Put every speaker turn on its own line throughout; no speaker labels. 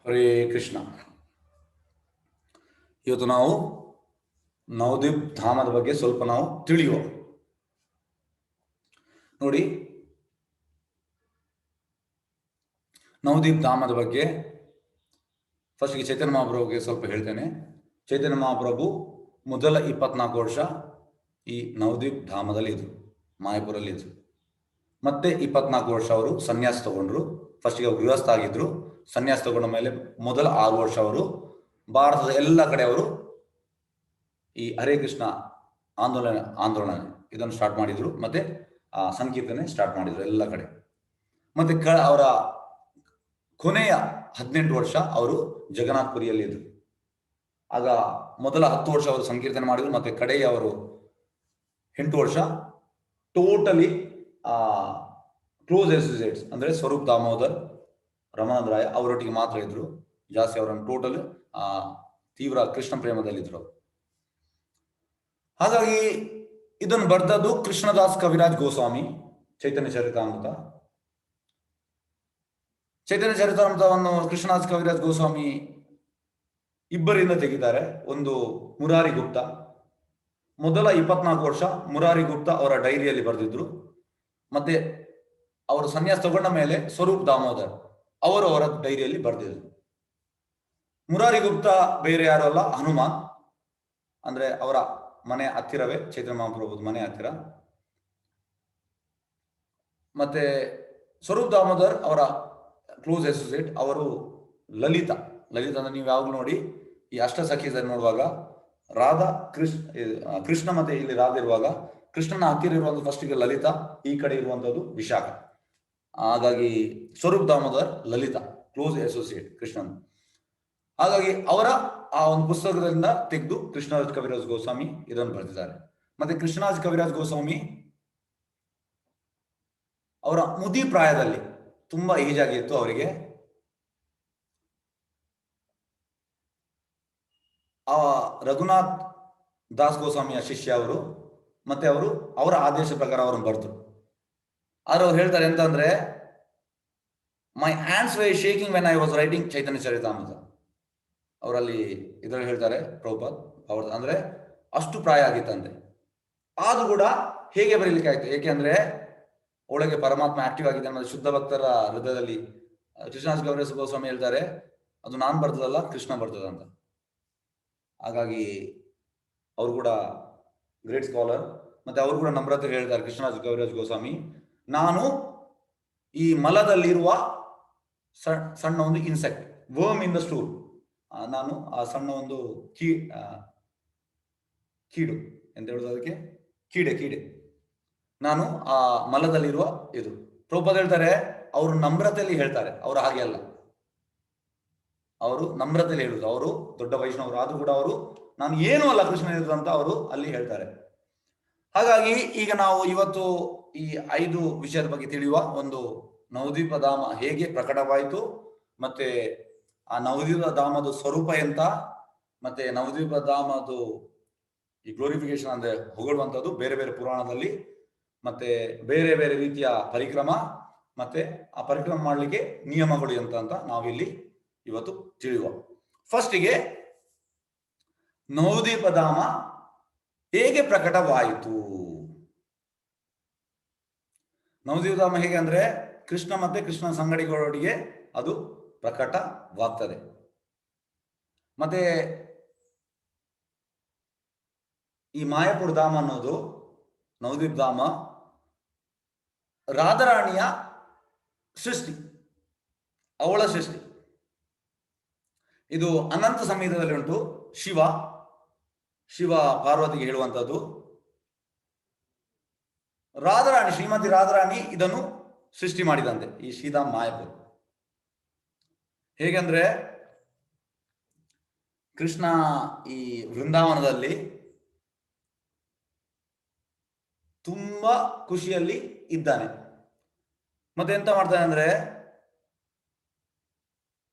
ಹರೇ ಕೃಷ್ಣ. ಇವತ್ತು ನಾವು ನವದ್ವೀಪ್ ಧಾಮದ ಬಗ್ಗೆ ಸ್ವಲ್ಪ ನಾವು ತಿಳಿಯುವ. ನೋಡಿ, ನವದ್ವೀಪ್ ಧಾಮದ ಬಗ್ಗೆ ಫಸ್ಟ್ಗೆ ಚೈತನ್ಯ ಮಹಾಪ್ರಭುಗೆ ಸ್ವಲ್ಪ ಹೇಳ್ತೇನೆ. ಚೈತನ್ಯ ಮಹಾಪ್ರಭು ಮೊದಲ 24 ವರ್ಷ ಈ ನವದ್ವೀಪ್ ಧಾಮದಲ್ಲಿ ಇದ್ರು, ಮಾಯಾಪುರಲ್ಲಿ ಇದ್ರು. ಮತ್ತೆ 24 ವರ್ಷ ಅವರು ಸನ್ಯಾಸ ತಗೊಂಡ್ರು. ಫಸ್ಟ್ಗೆ ಅವರು ಗೃಹಸ್ಥ ಆಗಿದ್ರು. ಸನ್ಯಾಸ ತಗೊಂಡ ಮೇಲೆ ಮೊದಲ 6 ವರ್ಷ ಅವರು ಭಾರತದ ಎಲ್ಲ ಕಡೆ ಅವರು ಈ ಹರೇ ಕೃಷ್ಣ ಆಂದೋಲನ ಇದನ್ನು ಸ್ಟಾರ್ಟ್ ಮಾಡಿದ್ರು. ಮತ್ತೆ ಸಂಕೀರ್ತನೆ ಸ್ಟಾರ್ಟ್ ಮಾಡಿದ್ರು ಎಲ್ಲ ಕಡೆ. ಮತ್ತೆ ಅವರ ಕೊನೆಯ 18 ವರ್ಷ ಅವರು ಜಗನ್ನಾಥಪುರಿಯಲ್ಲಿ ಇದ್ರು. ಆಗ ಮೊದಲ 10 ವರ್ಷ ಅವರು ಸಂಕೀರ್ತನೆ ಮಾಡಿದ್ರು. ಮತ್ತೆ ಕಡೆಯ ಅವರು 8 ವರ್ಷ ಟೋಟಲಿ ಕ್ಲೋಸ್ ಅಸೋಸಿಯೇಟ್ಸ್ ಅಂದ್ರೆ ಸ್ವರೂಪ್ ದಾಮೋದರ್, ರಮಾನಂದ ರಾಯ ಅವರೊಟ್ಟಿಗೆ ಮಾತ್ರ ಇದ್ರು. ಜಾಸ್ತಿ ಅವರನ್ನು ಟೋಟಲ್ ತೀವ್ರ ಕೃಷ್ಣ ಪ್ರೇಮದಲ್ಲಿದ್ರು. ಹಾಗಾಗಿ ಇದನ್ನು ಬರೆದದ್ದು ಕೃಷ್ಣದಾಸ್ ಕವಿರಾಜ್ ಗೋಸ್ವಾಮಿ. ಚೈತನ್ಯ ಚರಿತಾಮೃತವನ್ನು ಕೃಷ್ಣದಾಸ್ ಕವಿರಾಜ್ ಗೋಸ್ವಾಮಿ ಇಬ್ಬರಿಂದ ತೆಗಿತಾರೆ. ಒಂದು ಮುರಾರಿ ಗುಪ್ತಾ. ಮೊದಲ 24 ವರ್ಷ ಮುರಾರಿ ಗುಪ್ತಾ ಅವರ ಡೈರಿಯಲ್ಲಿ ಬರೆದಿದ್ರು. ಮತ್ತೆ ಅವರು ಸನ್ಯಾಸ ತಗೊಂಡ ಮೇಲೆ ಸ್ವರೂಪ್ ದಾಮೋದರ್ ಅವರು ಅವರ ಡೈರಿಯಲ್ಲಿ ಬರೆದಿದ್ರು. ಮುರಾರಿ ಗುಪ್ತಾ ಬೇರೆ ಯಾರು ಅಲ್ಲ, ಹನುಮಾನ್. ಅಂದ್ರೆ ಅವರ ಮನೆ ಹತ್ತಿರವೇ ಚೈತನ್ಯ ಮಹಾಪ್ರಭುದ ಮನೆ ಹತ್ತಿರ. ಮತ್ತೆ ಸ್ವರೂಪ್ ದಾಮೋದರ್ ಅವರ ಕ್ಲೋಸ್ ಅಸೋಸಿಯೇಟ್ ಅವರು ಲಲಿತಾ ಅಂದ್ರೆ ನೀವು ಯಾವಾಗಲೂ ನೋಡಿ ಈ ಅಷ್ಟಸಖಿಯನ್ನು ನೋಡುವಾಗ ರಾಧಾ ಕೃಷ್ಣ ಮತ್ತೆ ಇಲ್ಲಿ ರಾಧಾ ಇರುವಾಗ ಕೃಷ್ಣನ ಹತ್ತಿರ ಇರುವಂತ ಫಸ್ಟ್ಗೆ ಲಲಿತಾ, ಈ ಕಡೆ ಇರುವಂತದ್ದು ವಿಶಾಖ. ಹಾಗಾಗಿ ಸ್ವರೂಪ್ ದಾಮೋದರ್ ಲಲಿತಾ ಕ್ಲೋಸ್ ಅಸೋಸಿಯೇಟ್ ಕೃಷ್ಣನ್. ಹಾಗಾಗಿ ಅವರ ಆ ಒಂದು ಪುಸ್ತಕದಿಂದ ತೆಗೆದು ಕೃಷ್ಣರಾಜ್ ಕವಿರಾಜ್ ಗೋಸ್ವಾಮಿ ಇದನ್ನು ಬರೆದಿದ್ದಾರೆ. ಮತ್ತೆ ಕೃಷ್ಣರಾಜ್ ಕವಿರಾಜ್ ಗೋಸ್ವಾಮಿ ಅವರ ಮುದಿ ಪ್ರಾಯದಲ್ಲಿ ತುಂಬಾ ಏಜ್ ಆಗಿತ್ತು ಅವರಿಗೆ. ಆ ರಘುನಾಥ್ ದಾಸ್ ಗೋಸ್ವಾಮಿಯ ಶಿಷ್ಯ ಅವರು. ಮತ್ತೆ ಅವರು ಅವರ ಆದೇಶ ಪ್ರಕಾರ ಅವರನ್ನು ಬರೆದ್ರು. ಆದ್ರೆ ಅವ್ರು ಹೇಳ್ತಾರೆ ಎಂತ ಅಂದ್ರೆ, my hands were shaking when I was writing Chaitanya Charitamrita. ಅವರಲ್ಲಿ ಇದರಲ್ಲಿ ಹೇಳ್ತಾರೆ ಪ್ರಭುಪಾದ್ ಅವ್ರ ಅಂದ್ರೆ ಅಷ್ಟು ಪ್ರಾಯ ಆಗಿತ್ತಂತೆ. ಆದ್ರೂ ಕೂಡ ಹೇಗೆ ಬರೀಲಿಕ್ಕೆ ಆಯ್ತು? ಏಕೆಂದ್ರೆ ಒಳಗೆ ಪರಮಾತ್ಮ ಆಕ್ಟಿವ್ ಆಗಿದೆ ಅನ್ನೋದು ಶುದ್ಧ ಭಕ್ತರ ಹೃದಯದಲ್ಲಿ ಕೃಷ್ಣದಾಸ್ ಕವಿರಾಜ್ ಗೋಸ್ವಾಮಿ ಹೇಳ್ತಾರೆ, ಅದು ನಾನ್ ಬರ್ತದಲ್ಲ ಕೃಷ್ಣ ಬರ್ತದಂತ. ಹಾಗಾಗಿ ಅವರು ಕೂಡ ಗ್ರೇಟ್ ಸ್ಕಾಲರ್. ಮತ್ತೆ ಅವರು ಕೂಡ ನಮ್ರತೆ ಹೇಳ್ತಾರೆ ಕೃಷ್ಣರಾಜ್ ಕವಿರಾಜ್ ಗೋಸ್ವಾಮಿ, ನಾನು ಈ ಮಲದಲ್ಲಿರುವ ಸಣ್ಣ ಒಂದು insect, worm in the stool, ನಾನು ಆ ಸಣ್ಣ ಒಂದು ಕೀಡು ಎಂತ ಹೇಳುದು ಅದಕ್ಕೆ, ಕೀಡೆ ನಾನು ಆ ಮಲದಲ್ಲಿರುವ ಇದು. ಪ್ರಭುಪಾದ್ ಹೇಳ್ತಾರೆ, ಅವರು ನಮ್ರತೆಯಲ್ಲಿ ಹೇಳ್ತಾರೆ, ಅವರು ಹಾಗೆ ಅಲ್ಲ, ಅವರು ನಮ್ರತೆಯಲ್ಲಿ ಹೇಳುದು. ಅವರು ದೊಡ್ಡ ವೈಷ್ಣವರು ಆದ್ರೂ ಕೂಡ ಅವರು ನಾನು ಏನೂ ಅಲ್ಲ ಕೃಷ್ಣ ಅಂತ ಅವರು ಅಲ್ಲಿ ಹೇಳ್ತಾರೆ. ಹಾಗಾಗಿ ಈಗ ನಾವು ಇವತ್ತು ಈ 5 ವಿಷಯದ ಬಗ್ಗೆ ತಿಳಿಯುವ. ಒಂದು ನವದ್ವೀಪ ಧಾಮ ಹೇಗೆ ಪ್ರಕಟವಾಯಿತು, ಮತ್ತೆ ಆ ನವದ್ವೀಪ ಧಾಮದ ಸ್ವರೂಪ ಎಂತ, ಮತ್ತೆ ನವದ್ವೀಪ ಧಾಮದು ಈ ಗ್ಲೋರಿಫಿಕೇಶನ್ ಅಂದ್ರೆ ಹೊಗಳುವಂಥದ್ದು ಬೇರೆ ಬೇರೆ ಪುರಾಣದಲ್ಲಿ, ಮತ್ತೆ ಬೇರೆ ಬೇರೆ ರೀತಿಯ ಪರಿಕ್ರಮ, ಮತ್ತೆ ಆ ಪರಿಕ್ರಮ ಮಾಡಲಿಕ್ಕೆ ನಿಯಮಗಳು ಅಂತ ನಾವಿಲ್ಲಿ ಇವತ್ತು ತಿಳಿಯುವ. ಫಸ್ಟಿಗೆ ನವದ್ವೀಪ ಧಾಮ ಹೇಗೆ ಪ್ರಕಟವಾಯಿತು. ನವದ್ವೀಪ ಧಾಮ ಹೇಗೆ ಅಂದ್ರೆ ಕೃಷ್ಣ ಮತ್ತೆ ಕೃಷ್ಣ ಸಂಗಡಿಗಳೊಟ್ಟಿಗೆ ಅದು ಪ್ರಕಟವಾಗ್ತದೆ. ಮತ್ತೆ ಈ ಮಾಯಾಪುರ ಧಾಮ ಅನ್ನೋದು, ನವದ್ವೀಪ ಧಾಮ ರಾಧಾರಾಣಿಯ ಸೃಷ್ಟಿ, ಅವಳ ಸೃಷ್ಟಿ. ಇದು ಅನಂತ ಸಂಹಿತದಲ್ಲಿ ಉಂಟು. ಶಿವ ಪಾರ್ವತಿಗೆ ಹೇಳುವಂಥದ್ದು. ರಾಧಾರಾಣಿ, ಶ್ರೀಮತಿ ರಾಧಾರಾಣಿ ಇದನ್ನು ಸೃಷ್ಟಿ ಮಾಡಿದಂತೆ ಈ ಶ್ರೀಧಾಮ್ ಮಾಯಾಪುರ. ಹೇಗೆಂದ್ರೆ ಕೃಷ್ಣ ಈ ವೃಂದಾವನದಲ್ಲಿ ತುಂಬಾ ಖುಷಿಯಲ್ಲಿ ಇದ್ದಾನೆ. ಮತ್ತೆ ಎಂತ ಮಾಡ್ತಾನೆ ಅಂದ್ರೆ,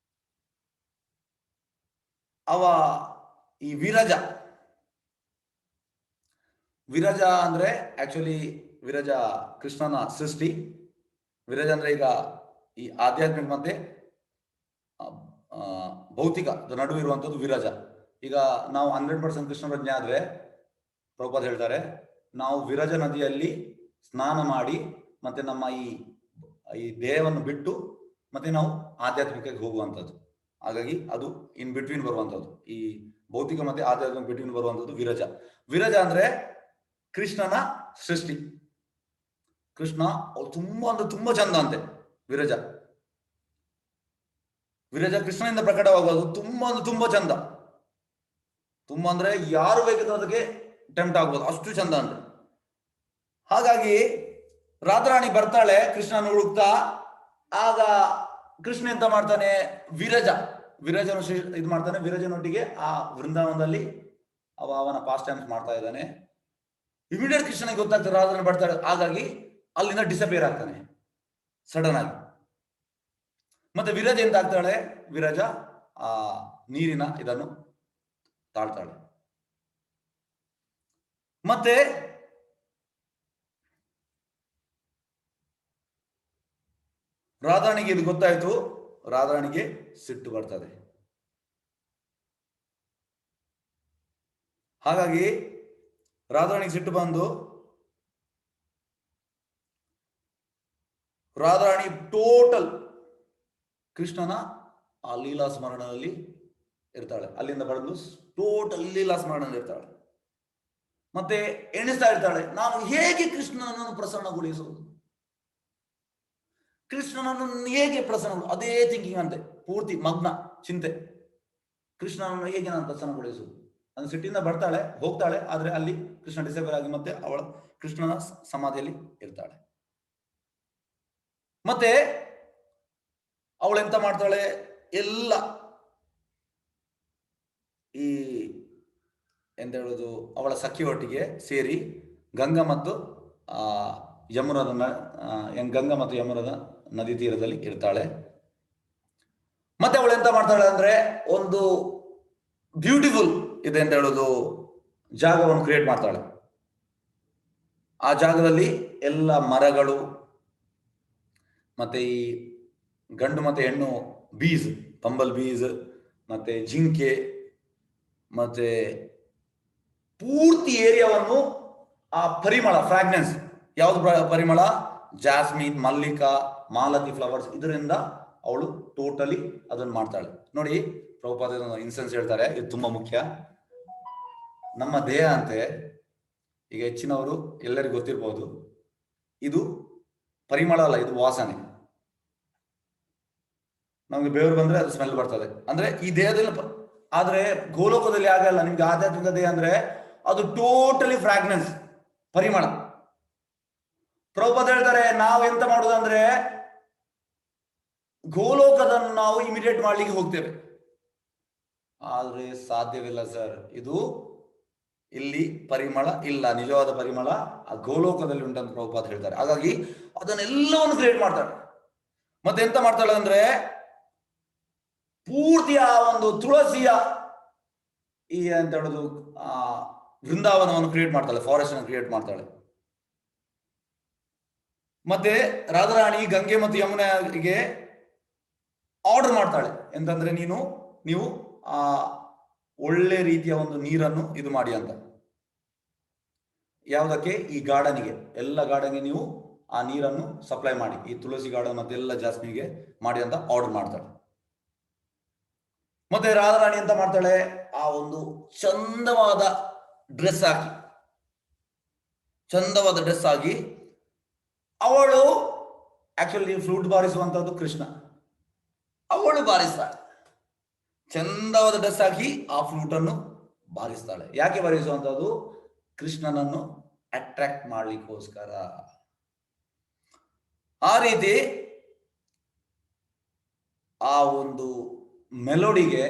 ಅವ ಈ ವಿರಜ ಅಂದ್ರೆ ಆಕ್ಚುಲಿ ವಿರಜ ಕೃಷ್ಣನ ಸೃಷ್ಟಿ. ವಿರಜ ಅಂದ್ರೆ ಈಗ ಈ ಆಧ್ಯಾತ್ಮಿಕ ಮತ್ತೆ ಭೌತಿಕ ನಡುವೆ ಇರುವಂಥದ್ದು ವಿರಜ. ಈಗ ನಾವು 100% ಕೃಷ್ಣ ಪ್ರಜ್ಞೆ ಆದ್ರೆ ಪ್ರಭುಪಾದ ಹೇಳ್ತಾರೆ, ನಾವು ವಿರಜ ನದಿಯಲ್ಲಿ ಸ್ನಾನ ಮಾಡಿ ಮತ್ತೆ ನಮ್ಮ ಈ ದೇಹವನ್ನು ಬಿಟ್ಟು ಮತ್ತೆ ನಾವು ಆಧ್ಯಾತ್ಮಿಕಕ್ಕೆ ಹೋಗುವಂಥದ್ದು. ಹಾಗಾಗಿ ಅದು ಇನ್ ಬಿಟ್ವೀನ್ ಬರುವಂಥದ್ದು, ಈ ಭೌತಿಕ ಮತ್ತೆ ಆಧ್ಯಾತ್ಮಿಕ ಬಿಟ್ವೀನ್ ಬರುವಂಥದ್ದು ವಿರಜ. ವಿರಜ ಅಂದ್ರೆ ಕೃಷ್ಣನ ಸೃಷ್ಟಿ. ಕೃಷ್ಣ ಅವ್ರು ತುಂಬಾ ಅಂದ್ರೆ ತುಂಬಾ ಚಂದ ಅಂತೆ. ವಿರಜ ಕೃಷ್ಣನಿಂದ ಪ್ರಕಟವಾಗುವುದು ತುಂಬಾ ಅಂದ್ರೆ ತುಂಬಾ ಚಂದ. ತುಂಬಾ ಅಂದ್ರೆ ಯಾರು ಬೇಕಿದ್ರು ಅದಕ್ಕೆ ಟೆಂಪ್ಟ್ ಆಗ್ಬೋದು, ಅಷ್ಟು ಚಂದ ಅಂದ್ರೆ. ಹಾಗಾಗಿ ರಾಧಾರಾಣಿ ಬರ್ತಾಳೆ ಕೃಷ್ಣನ ಹುಡುಕ್ತಾ. ಆಗ ಕೃಷ್ಣ ಎಂತ ಮಾಡ್ತಾನೆ, ವಿರಜನ ಇದು ಮಾಡ್ತಾನೆ. ವಿರಜನೊಟ್ಟಿಗೆ ಆ ವೃಂದಾವನದಲ್ಲಿ ಅವನ ಪಾಸ್ಟ್ ಟೈಮ್ಸ್ ಮಾಡ್ತಾ ಇದ್ದಾನೆ. ಇಮಿಡಿಯೇಟ್ ಕೃಷ್ಣನಿಗೆ ಗೊತ್ತಾಗ್ತದೆ ರಾಧಾರಾಣಿ ಬರ್ತಾಳೆ. ಹಾಗಾಗಿ ಅಲ್ಲಿಂದ ಡಿಸಪಿಯರ್ ಆಗ್ತಾನೆ ಸಡನ್ ಆಗಿ. ಮತ್ತೆ ವಿರಜ ಎಂತ ಆಗ್ತಾಳೆ, ವಿರಜ ಆ ನೀರಿನ ಇದನ್ನು ತಾಳ್ತಾಳೆ. ಮತ್ತೆ ರಾಧಾರಾಣಿಗೆ ಇದು ಗೊತ್ತಾಯ್ತು. ರಾಧಾರಾಣಿಗೆ ಸಿಟ್ಟು ಬರ್ತದೆ. ಹಾಗಾಗಿ ರಾಧಾರಾಣಿಗೆ ಸಿಟ್ಟು ಬಂದು ರಾಧಾರಾಣಿ ಟೋಟಲ್ ಕೃಷ್ಣನ ಆ ಲೀಲಾ ಸ್ಮರಣದಲ್ಲಿ ಇರ್ತಾಳೆ. ಅಲ್ಲಿಂದ ಬರೆದು ಟೋಟಲ್ ಲೀಲಾ ಸ್ಮರಣದಲ್ಲಿ ಇರ್ತಾಳೆ. ಮತ್ತೆ ಎಣಿಸ್ತಾ ಇರ್ತಾಳೆ, ನಾನು ಹೇಗೆ ಕೃಷ್ಣನನ್ನು ಪ್ರಸನ್ನಗೊಳಿಸುವುದು, ಕೃಷ್ಣನನ್ನು ಹೇಗೆ ಪ್ರಸನ್ನ, ಅದೇ ಥಿಂಕಿಂಗ್ ಅಂತೆ, ಪೂರ್ತಿ ಮಗ್ನ ಚಿಂತೆ. ಕೃಷ್ಣನನ್ನು ಹೇಗೆ ನಾನು ಪ್ರಸನ್ನಗೊಳಿಸುವುದು ಅಂದ್ರೆ ಸಿಟ್ಟಿಂದ ಬರ್ತಾಳೆ, ಹೋಗ್ತಾಳೆ. ಆದ್ರೆ ಅಲ್ಲಿ ಕೃಷ್ಣ ಡಿಸೇಬಲ್ ಆಗಿ ಮತ್ತೆ ಅವಳ ಕೃಷ್ಣನ ಸಮಾಧಿಯಲ್ಲಿ ಇರ್ತಾಳೆ. ಮತ್ತೆ ಅವಳೆಂತ ಮಾಡ್ತಾಳೆ, ಎಲ್ಲ ಈ ಎಂತ ಹೇಳುದು, ಅವಳ ಸಖಿಯೊಟ್ಟಿಗೆ ಸೇರಿ ಗಂಗಾ ಮತ್ತು ಗಂಗಾ ಮತ್ತು ಯಮುನದ ನದಿ ತೀರದಲ್ಲಿ ಇರ್ತಾಳೆ. ಮತ್ತೆ ಅವಳು ಎಂತ ಮಾಡ್ತಾಳೆ ಅಂದ್ರೆ, ಒಂದು ಬ್ಯೂಟಿಫುಲ್ ಇದೆ ಅಂತ ಹೇಳುದು ಜಾಗವನ್ನು ಕ್ರಿಯೇಟ್ ಮಾಡ್ತಾಳೆ. ಆ ಜಾಗದಲ್ಲಿ ಎಲ್ಲ ಮರಗಳು ಮತ್ತೆ ಈ ಗಂಡು ಮತ್ತೆ ಹೆಣ್ಣು ಬೀಸ್, ಬಂಬಲ್ ಬೀಸ್ ಮತ್ತೆ ಜಿಂಕೆ ಮತ್ತೆ ಪೂರ್ತಿ ಏರಿಯಾವನ್ನು ಆ ಪರಿಮಳ, ಫ್ರಾಗ್ನೆನ್ಸ್, ಯಾವ್ದು ಪರಿಮಳ, ಜಾಸ್ಮಿನ್, ಮಲ್ಲಿಕಾ, ಮಾಲತಿ ಫ್ಲವರ್ಸ್, ಇದರಿಂದ ಅವಳು ಟೋಟಲಿ ಅದನ್ನು ಮಾಡ್ತಾಳೆ. ನೋಡಿ ಪ್ರಭುಪಾದ ಇನ್ಸೆನ್ಸ್ ಹೇಳ್ತಾರೆ, ಇದು ತುಂಬಾ ಮುಖ್ಯ. ನಮ್ಮ ದೇಹ ಅಂತೆ, ಈಗ ಹೆಚ್ಚಿನವರು ಎಲ್ಲರಿಗೂ ಗೊತ್ತಿರ್ಬೋದು, ಇದು ಪರಿಮಳ ಅಲ್ಲ, ಇದು ವಾಸನೆ. ನಮ್ಗೆ ಬೆವರು ಬಂದ್ರೆ ಅದು ಸ್ಮೆಲ್ ಬರ್ತದೆ, ಅಂದ್ರೆ ಈ ದೇಹದಲ್ಲಿ. ಆದ್ರೆ ಗೋಲೋಕದಲ್ಲಿ ಆಗಲ್ಲ. ನಿಮ್ಗೆ ಆಧ್ಯಾತ್ಮಿಕ ದೇಹ ಅಂದ್ರೆ ಅದು ಟೋಟಲಿ ಫ್ರಾಗ್ನೆನ್ಸ್, ಪರಿಮಳ. ಪ್ರಭುಪಾದ ಹೇಳ್ತಾರೆ, ನಾವು ಎಂತ ಮಾಡುದಂದ್ರೆ ಗೋಲೋಕದನ್ನು ನಾವು ಇಮಿಡಿಯೇಟ್ ಮಾಡ್ಲಿಕ್ಕೆ ಹೋಗ್ತೇವೆ. ಆದ್ರೆ ಸಾಧ್ಯವಿಲ್ಲ ಸರ್, ಇದು ಇಲ್ಲಿ ಪರಿಮಳ ಇಲ್ಲ, ನಿಜವಾದ ಪರಿಮಳ ಆ ಗೋಲೋಕದಲ್ಲಿ ಉಂಟಂತ ಪ್ರಭುಪಾದ ಹೇಳ್ತಾರೆ. ಹಾಗಾಗಿ ಅದನ್ನೆಲ್ಲವನ್ನು ಕ್ರಿಯೇಟ್ ಮಾಡ್ತಾಳೆ. ಮತ್ತೆ ಎಂತ ಮಾಡ್ತಾಳೆ ಅಂದ್ರೆ, ಪೂರ್ತಿ ಆ ಒಂದು ತುಳಸಿಯ ಈ ಅಂತ ಹೇಳುದು ಆ ವೃಂದಾವನವನ್ನು ಕ್ರಿಯೇಟ್ ಮಾಡ್ತಾಳೆ, ಫಾರೆಸ್ಟ್ ಅನ್ನು ಕ್ರಿಯೇಟ್ ಮಾಡ್ತಾಳೆ. ಮತ್ತೆ ರಾಧಾರಾಣಿ ಗಂಗೆ ಮತ್ತು ಯಮುನೆಗೆ ಆರ್ಡರ್ ಮಾಡ್ತಾಳೆ, ಎಂತಂದ್ರೆ ನೀವು ಆ ಒಳ್ಳೆ ರೀತಿಯ ಒಂದು ನೀರನ್ನು ಇದು ಮಾಡಿ ಅಂತ. ಯಾವುದಕ್ಕೆ, ಈ ಗಾರ್ಡನಿಗೆ, ಎಲ್ಲ ಗಾರ್ಡನ್ಗೆ ನೀವು ಆ ನೀರನ್ನು ಸಪ್ಲೈ ಮಾಡಿ, ಈ ತುಳಸಿ ಗಾರ್ಡನ್ ಮತ್ತೆ ಎಲ್ಲ ಜಾಸ್ಮಿಗೆ ಮಾಡಿ ಅಂತ ಆರ್ಡರ್ ಮಾಡ್ತಾಳೆ. ಮತ್ತೆ ರಾಧಾರಾಣಿ ಅಂತ ಮಾಡ್ತಾಳೆ, ಆ ಒಂದು ಚಂದವಾದ ಡ್ರೆಸ್ ಆಗಿ ಅವಳು ಆಕ್ಚುಲಿ ಫ್ಲೂಟ್ ಬಾರಿಸುವಂತದ್ದು ಕೃಷ್ಣ, ಅವಳು ಬಾರಿಸ್ತಾಳೆ. ಚಂದವಾದ ಡ್ರೆಸ್ ಹಾಕಿ ಆ ಫ್ಲೂಟ್ ಅನ್ನು ಬಾರಿಸ್ತಾಳೆ. ಯಾಕೆ ಬಾರಿಸುವಂತದ್ದು? ಕೃಷ್ಣನನ್ನು ಅಟ್ರಾಕ್ಟ್ ಮಾಡ್ಲಿಕ್ಕೋಸ್ಕರ. ಆ ರೀತಿ ಆ ಒಂದು ಮೆಲೋಡಿಗೆ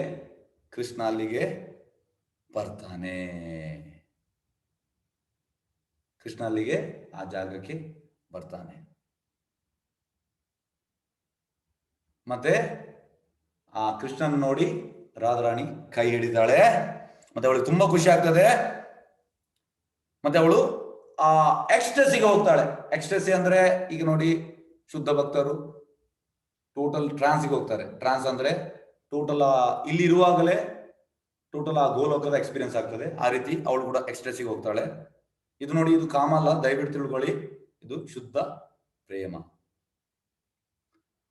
ಕೃಷ್ಣ ಅಲ್ಲಿಗೆ ಬರ್ತಾನೆ. ಕೃಷ್ಣ ಅಲ್ಲಿಗೆ ಆ ಜಾಗಕ್ಕೆ ಬರ್ತಾನೆ. ಮತ್ತೆ ಆ ಕೃಷ್ಣನ ನೋಡಿ ರಾಧಾರಾಣಿ ಕೈ ಹಿಡಿತಾಳೆ. ಮತ್ತೆ ಅವಳಿಗೆ ತುಂಬಾ ಖುಷಿ ಆಗ್ತದೆ. ಮತ್ತೆ ಅವಳು ಆ ಎಕ್ಸ್ಟಸಿಗೆ ಹೋಗ್ತಾಳೆ. ಎಕ್ಸ್ಟಸಿ ಅಂದ್ರೆ ಈಗ ನೋಡಿ, ಶುದ್ಧ ಭಕ್ತರು ಟೋಟಲ್ ಟ್ರಾನ್ಸ್ಗೆ ಹೋಗ್ತಾರೆ. ಟ್ರಾನ್ಸ್ ಅಂದ್ರೆ ಟೋಟಲ್ ಇಲ್ಲಿ ಇರುವಾಗಲೇ ಟೋಟಲ್ ಆ ಗೋಲೋಕದ ಎಕ್ಸ್ಪೀರಿಯನ್ಸ್ ಆಗ್ತದೆ. ಆ ರೀತಿ ಅವಳು ಕೂಡ ಎಕ್ಸ್ಟ್ರೆಸ್ಸಿಗೆ ಹೋಗ್ತಾಳೆ. ಇದು ನೋಡಿ, ಇದು ಕಾಮ ಅಲ್ಲ, ದಯವಿಟ್ಟು ತಿಳ್ಕೊಳ್ಳಿ, ಇದು ಶುದ್ಧ ಪ್ರೇಮ.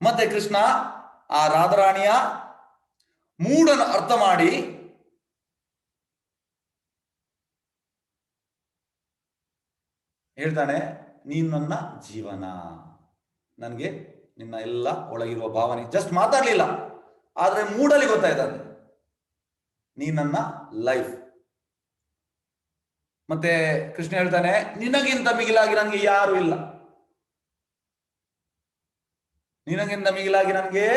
ಮತ್ತೆ ಕೃಷ್ಣ ಆ ರಾಧಾರಾಣಿಯ ಮೂಡನ್ನು ಅರ್ಥ ಮಾಡಿ ಹೇಳ್ತಾನೆ, ನೀನು ನನ್ನ ಜೀವನ, ನನಗೆ ನಿನ್ನ ಎಲ್ಲ ಒಳಗಿರುವ ಭಾವನೆ ಜಸ್ಟ್ ಮಾತಾಡ್ಲಿಲ್ಲ, ಆದ್ರೆ ಮೂಡಲ್ಲಿ ಗೊತ್ತಾಯ್ತದೆ, ನೀ ನನ್ನ ಲೈಫ್. ಮತ್ತೆ ಕೃಷ್ಣ ಹೇಳ್ತಾನೆ, ನಿನಗಿಂತ ಮಿಗಿಲಾಗಿ ನನಗೆ ಯಾರು ಇಲ್ಲ, ನಿನಗಿಂತ ಮಿಗಿಲಾಗಿ ನನಗೆ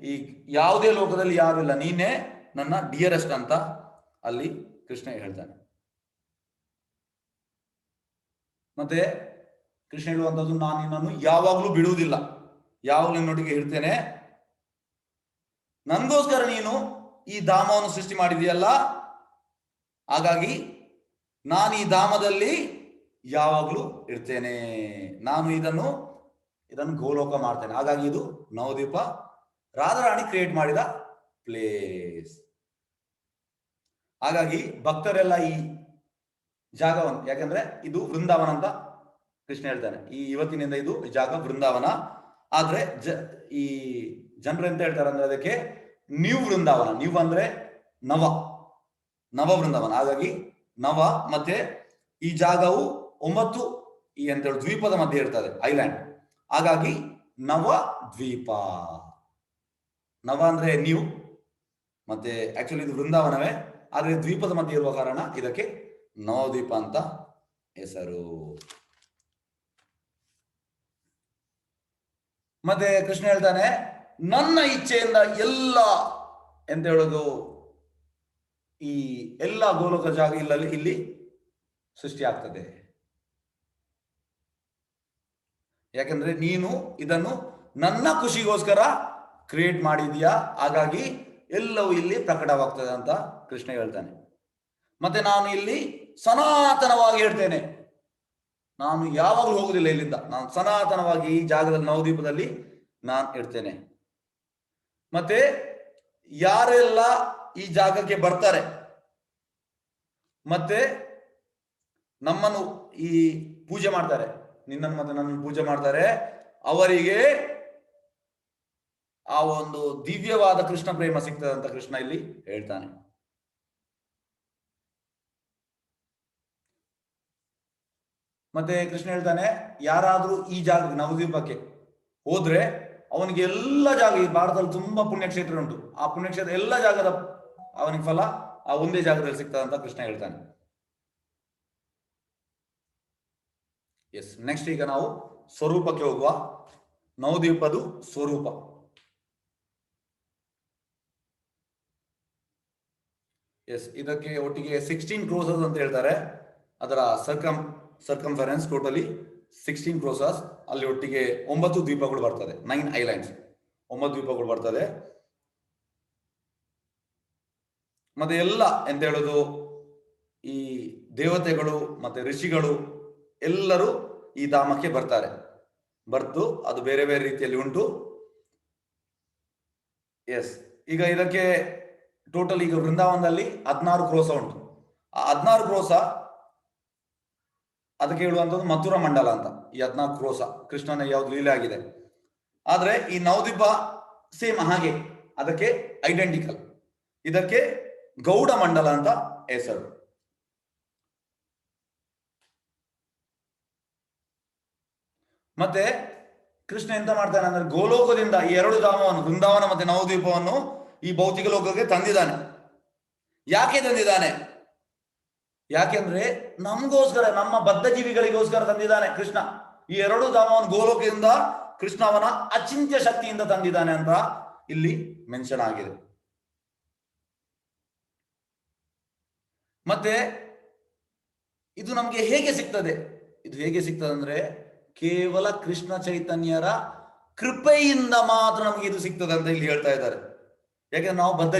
ಈ ಯಾವುದೇ ಲೋಕದಲ್ಲಿ ಯಾರು ಇಲ್ಲ, ನೀನೇ ನನ್ನ ಡಿಯರೆಸ್ಟ್ ಅಂತ ಅಲ್ಲಿ ಕೃಷ್ಣ ಹೇಳ್ತಾನೆ. ಮತ್ತೆ ಕೃಷ್ಣ ಹೇಳುವಂಥದ್ದು, ನಾನು ನಿನ್ನನ್ನು ಯಾವಾಗಲೂ ಬಿಡುವುದಿಲ್ಲ, ಯಾವಾಗಲೂ ನಿನ್ನೊಟ್ಟಿಗೆ ಇರ್ತೇನೆ, ನನಗೋಸ್ಕರ ನೀನು ಈ ಧಾಮವನ್ನು ಸೃಷ್ಟಿ ಮಾಡಿದೆಯಲ್ಲ, ಹಾಗಾಗಿ ನಾನು ಈ ಧಾಮದಲ್ಲಿ ಯಾವಾಗಲೂ ಇರ್ತೇನೆ, ನಾನು ಇದನ್ನು ಗೋಲೋಕ ಮಾಡ್ತೇನೆ. ಹಾಗಾಗಿ ಇದು ನವದ್ವೀಪ ರಾಧಾರಾಣಿ ಕ್ರಿಯೇಟ್ ಮಾಡಿದ ಪ್ಲೇಸ್. ಹಾಗಾಗಿ ಭಕ್ತರೆಲ್ಲ ಈ ಜಾಗವನ್ನು, ಯಾಕಂದ್ರೆ ಇದು ವೃಂದಾವನ ಅಂತ ಕೃಷ್ಣ ಹೇಳ್ತಾನೆ, ಈ ಇವತ್ತಿನಿಂದ ಇದು ಜಾಗ ವೃಂದಾವನ. ಆದ್ರೆ ಈ ಜನರು ಎಂತ ಹೇಳ್ತಾರೆ ಅಂದ್ರೆ ಅದಕ್ಕೆ ನ್ಯೂ ವೃಂದಾವನ. ನ್ಯೂ ಅಂದ್ರೆ ನವ ವೃಂದಾವನ. ಹಾಗಾಗಿ ನವ, ಮತ್ತೆ ಈ ಜಾಗವು 9 ಈ ಅಂತ ಹೇಳಿ ದ್ವೀಪದ ಮಧ್ಯೆ ಇರ್ತದೆ, ಐಲ್ಯಾಂಡ್. ಹಾಗಾಗಿ ನವ ದ್ವೀಪ. ನವ ಅಂದ್ರೆ ನ್ಯೂ, ಮತ್ತೆ ಆಕ್ಚುಲಿ ಇದು ವೃಂದಾವನವೇ, ಆದ್ರೆ ದ್ವೀಪದ ಮಧ್ಯೆ ಇರುವ ಕಾರಣ ಇದಕ್ಕೆ ನವದ್ವೀಪ ಅಂತ ಹೆಸರು. ಮತ್ತೆ ಕೃಷ್ಣ ಹೇಳ್ತಾನೆ, ನನ್ನ ಇಚ್ಛೆಯಿಂದ ಎಲ್ಲ ಎಂತ ಹೇಳೋದು, ಈ ಎಲ್ಲ ಗೋಲೋಕ ಜಾಗ ಇಲ್ಲಿ ಸೃಷ್ಟಿ ಆಗ್ತದೆ. ಯಾಕಂದ್ರೆ ನೀನು ಇದನ್ನು ನನ್ನ ಖುಷಿಗೋಸ್ಕರ ಕ್ರಿಯೇಟ್ ಮಾಡಿದೀಯಾ, ಹಾಗಾಗಿ ಎಲ್ಲವೂ ಇಲ್ಲಿ ಪ್ರಕಟವಾಗ್ತದೆ ಅಂತ ಕೃಷ್ಣ ಹೇಳ್ತಾನೆ. ಮತ್ತೆ ನಾನು ಇಲ್ಲಿ ಸನಾತನವಾಗಿ ಹೇಳ್ತೇನೆ, ನಾನು ಯಾವಾಗಲೂ ಹೋಗುದಿಲ್ಲ ಇಲ್ಲಿಂದ, ನಾನು ಸನಾತನವಾಗಿ ಈ ಜಾಗದಲ್ಲಿ ನವದ್ವೀಪದಲ್ಲಿ ನಾನು ಇರ್ತೇನೆ. ಮತ್ತೆ ಯಾರೆಲ್ಲ ಈ ಜಾಗಕ್ಕೆ ಬರ್ತಾರೆ ಮತ್ತೆ ನಮ್ಮನ್ನು ಈ ಪೂಜೆ ಮಾಡ್ತಾರೆ, ನಿನ್ನನ್ನು ಮತ್ತೆ ನನ್ನನ್ನು ಪೂಜೆ ಮಾಡ್ತಾರೆ, ಅವರಿಗೆ ಆ ಒಂದು ದಿವ್ಯವಾದ ಕೃಷ್ಣ ಪ್ರೇಮ ಸಿಗ್ತದೆ ಅಂತ ಕೃಷ್ಣ ಇಲ್ಲಿ ಹೇಳ್ತಾನೆ. ಮತ್ತೆ ಕೃಷ್ಣ ಹೇಳ್ತಾನೆ, ಯಾರಾದ್ರೂ ಈ ಜಾಗ ನವದ್ವೀಪಕ್ಕೆ ಹೋದ್ರೆ ಅವನಿಗೆ ಎಲ್ಲ ಜಾಗ, ಈ ಭಾರತದಲ್ಲಿ ತುಂಬಾ ಪುಣ್ಯಕ್ಷೇತ್ರ ಉಂಟು, ಆ ಪುಣ್ಯಕ್ಷೇತ್ರ ಎಲ್ಲ ಜಾಗದ ಅವನಿಗೆ ಫಲ ಆ ಒಂದೇ ಜಾಗದಲ್ಲಿ ಸಿಗ್ತದೆ ಅಂತ ಕೃಷ್ಣ ಹೇಳ್ತಾನೆ. ಎಸ್, ನೆಕ್ಸ್ಟ್ ಈಗ ನಾವು ಸ್ವರೂಪಕ್ಕೆ ಹೋಗುವ. ನವದ್ವೀಪದು ಸ್ವರೂಪ. ಎಸ್, ಇದಕ್ಕೆ ಒಟ್ಟಿಗೆ 16 ಕ್ರೋಸಸ್ ಅಂತ ಹೇಳ್ತಾರೆ. ಅದರ ಸರ್ಕಂಫರೆನ್ಸ್ ಟೋಟಲಿ 16 ಕ್ರೋಸಸ್. ಅಲ್ಲಿ ಒಟ್ಟಿಗೆ 9 ದ್ವೀಪಗಳು ಬರ್ತದೆ, 9 ಐಲ್ಯಾಂಡ್ಸ್, 9 ದ್ವೀಪಗಳು ಬರ್ತದೆ. ಮತ್ತೆ ಎಲ್ಲ ಎಂತ ಹೇಳೋದು, ಈ ದೇವತೆಗಳು ಮತ್ತೆ ಋಷಿಗಳು ಎಲ್ಲರೂ ಈ ಧಾಮಕ್ಕೆ ಬರ್ತಾರೆ. ಅದು ಬೇರೆ ಬೇರೆ ರೀತಿಯಲ್ಲಿ ಉಂಟು. ಎಸ್, ಈಗ ಇದಕ್ಕೆ ಟೋಟಲ್ ಈಗ ವೃಂದಾವನದಲ್ಲಿ 16 ಕ್ರೋಸ ಉಂಟು. ಆ 16 ಕ್ರೋಸ ಅದಕ್ಕೆ ಹೇಳುವಂಥದ್ದು ಮಥುರಾ ಮಂಡಲ ಅಂತ. ಈ 14 ಕ್ರೋಸ ಕೃಷ್ಣನ ಯಾವ್ದು ಲೀಲೆ ಆಗಿದೆ. ಆದ್ರೆ ಈ ನವದ್ವೀಪ ಸೇಮ್ ಹಾಗೆ, ಅದಕ್ಕೆ ಐಡೆಂಟಿಕಲ್. ಇದಕ್ಕೆ ಗೌಡ ಮಂಡಲ ಅಂತ ಹೆಸರು. ಮತ್ತೆ ಕೃಷ್ಣ ಎಂತ ಮಾಡ್ತಾನೆ ಅಂದ್ರೆ, ಗೋಲೋಕದಿಂದ ಈ 2 ಧಾಮವನ್ನು, ವೃಂದಾವನ ಮತ್ತೆ ನವದ್ವೀಪವನ್ನು ಈ ಭೌತಿಕ ಲೋಕಕ್ಕೆ ತಂದಿದ್ದಾನೆ. ಯಾಕೆ ತಂದಿದ್ದಾನೆ? ಯಾಕೆಂದ್ರೆ ನಮಗೋಸ್ಕರ, ನಮ್ಮ ಬದ್ಧ ಜೀವಿಗಳಿಗೋಸ್ಕರ ತಂದಿದ್ದಾನೆ ಕೃಷ್ಣ. ಈ 2 ಧಾಮವನ್ನು ಗೋಲೋಕದಿಂದ ಕೃಷ್ಣ ಅವನ ಅಚಿಂತ್ಯ ಶಕ್ತಿಯಿಂದ ತಂದಿದ್ದಾನೆ ಅಂತ ಇಲ್ಲಿ ಮೆನ್ಷನ್ ಆಗಿದೆ. ಮತ್ತೆ ಇದು ನಮ್ಗೆ ಹೇಗೆ ಸಿಗ್ತದೆ? ಇದು ಹೇಗೆ ಸಿಗ್ತದೆ ಅಂದ್ರೆ, ಕೇವಲ ಕೃಷ್ಣ ಚೈತನ್ಯರ ಕೃಪೆಯಿಂದ ಮಾತ್ರ ನಮಗೆ ಇದು ಸಿಗ್ತದೆ ಅಂತ ಇಲ್ಲಿ ಹೇಳ್ತಾ ಇದ್ದಾರೆ. ಯಾಕಂದ್ರೆ ನಾವು ಬದ್ಧ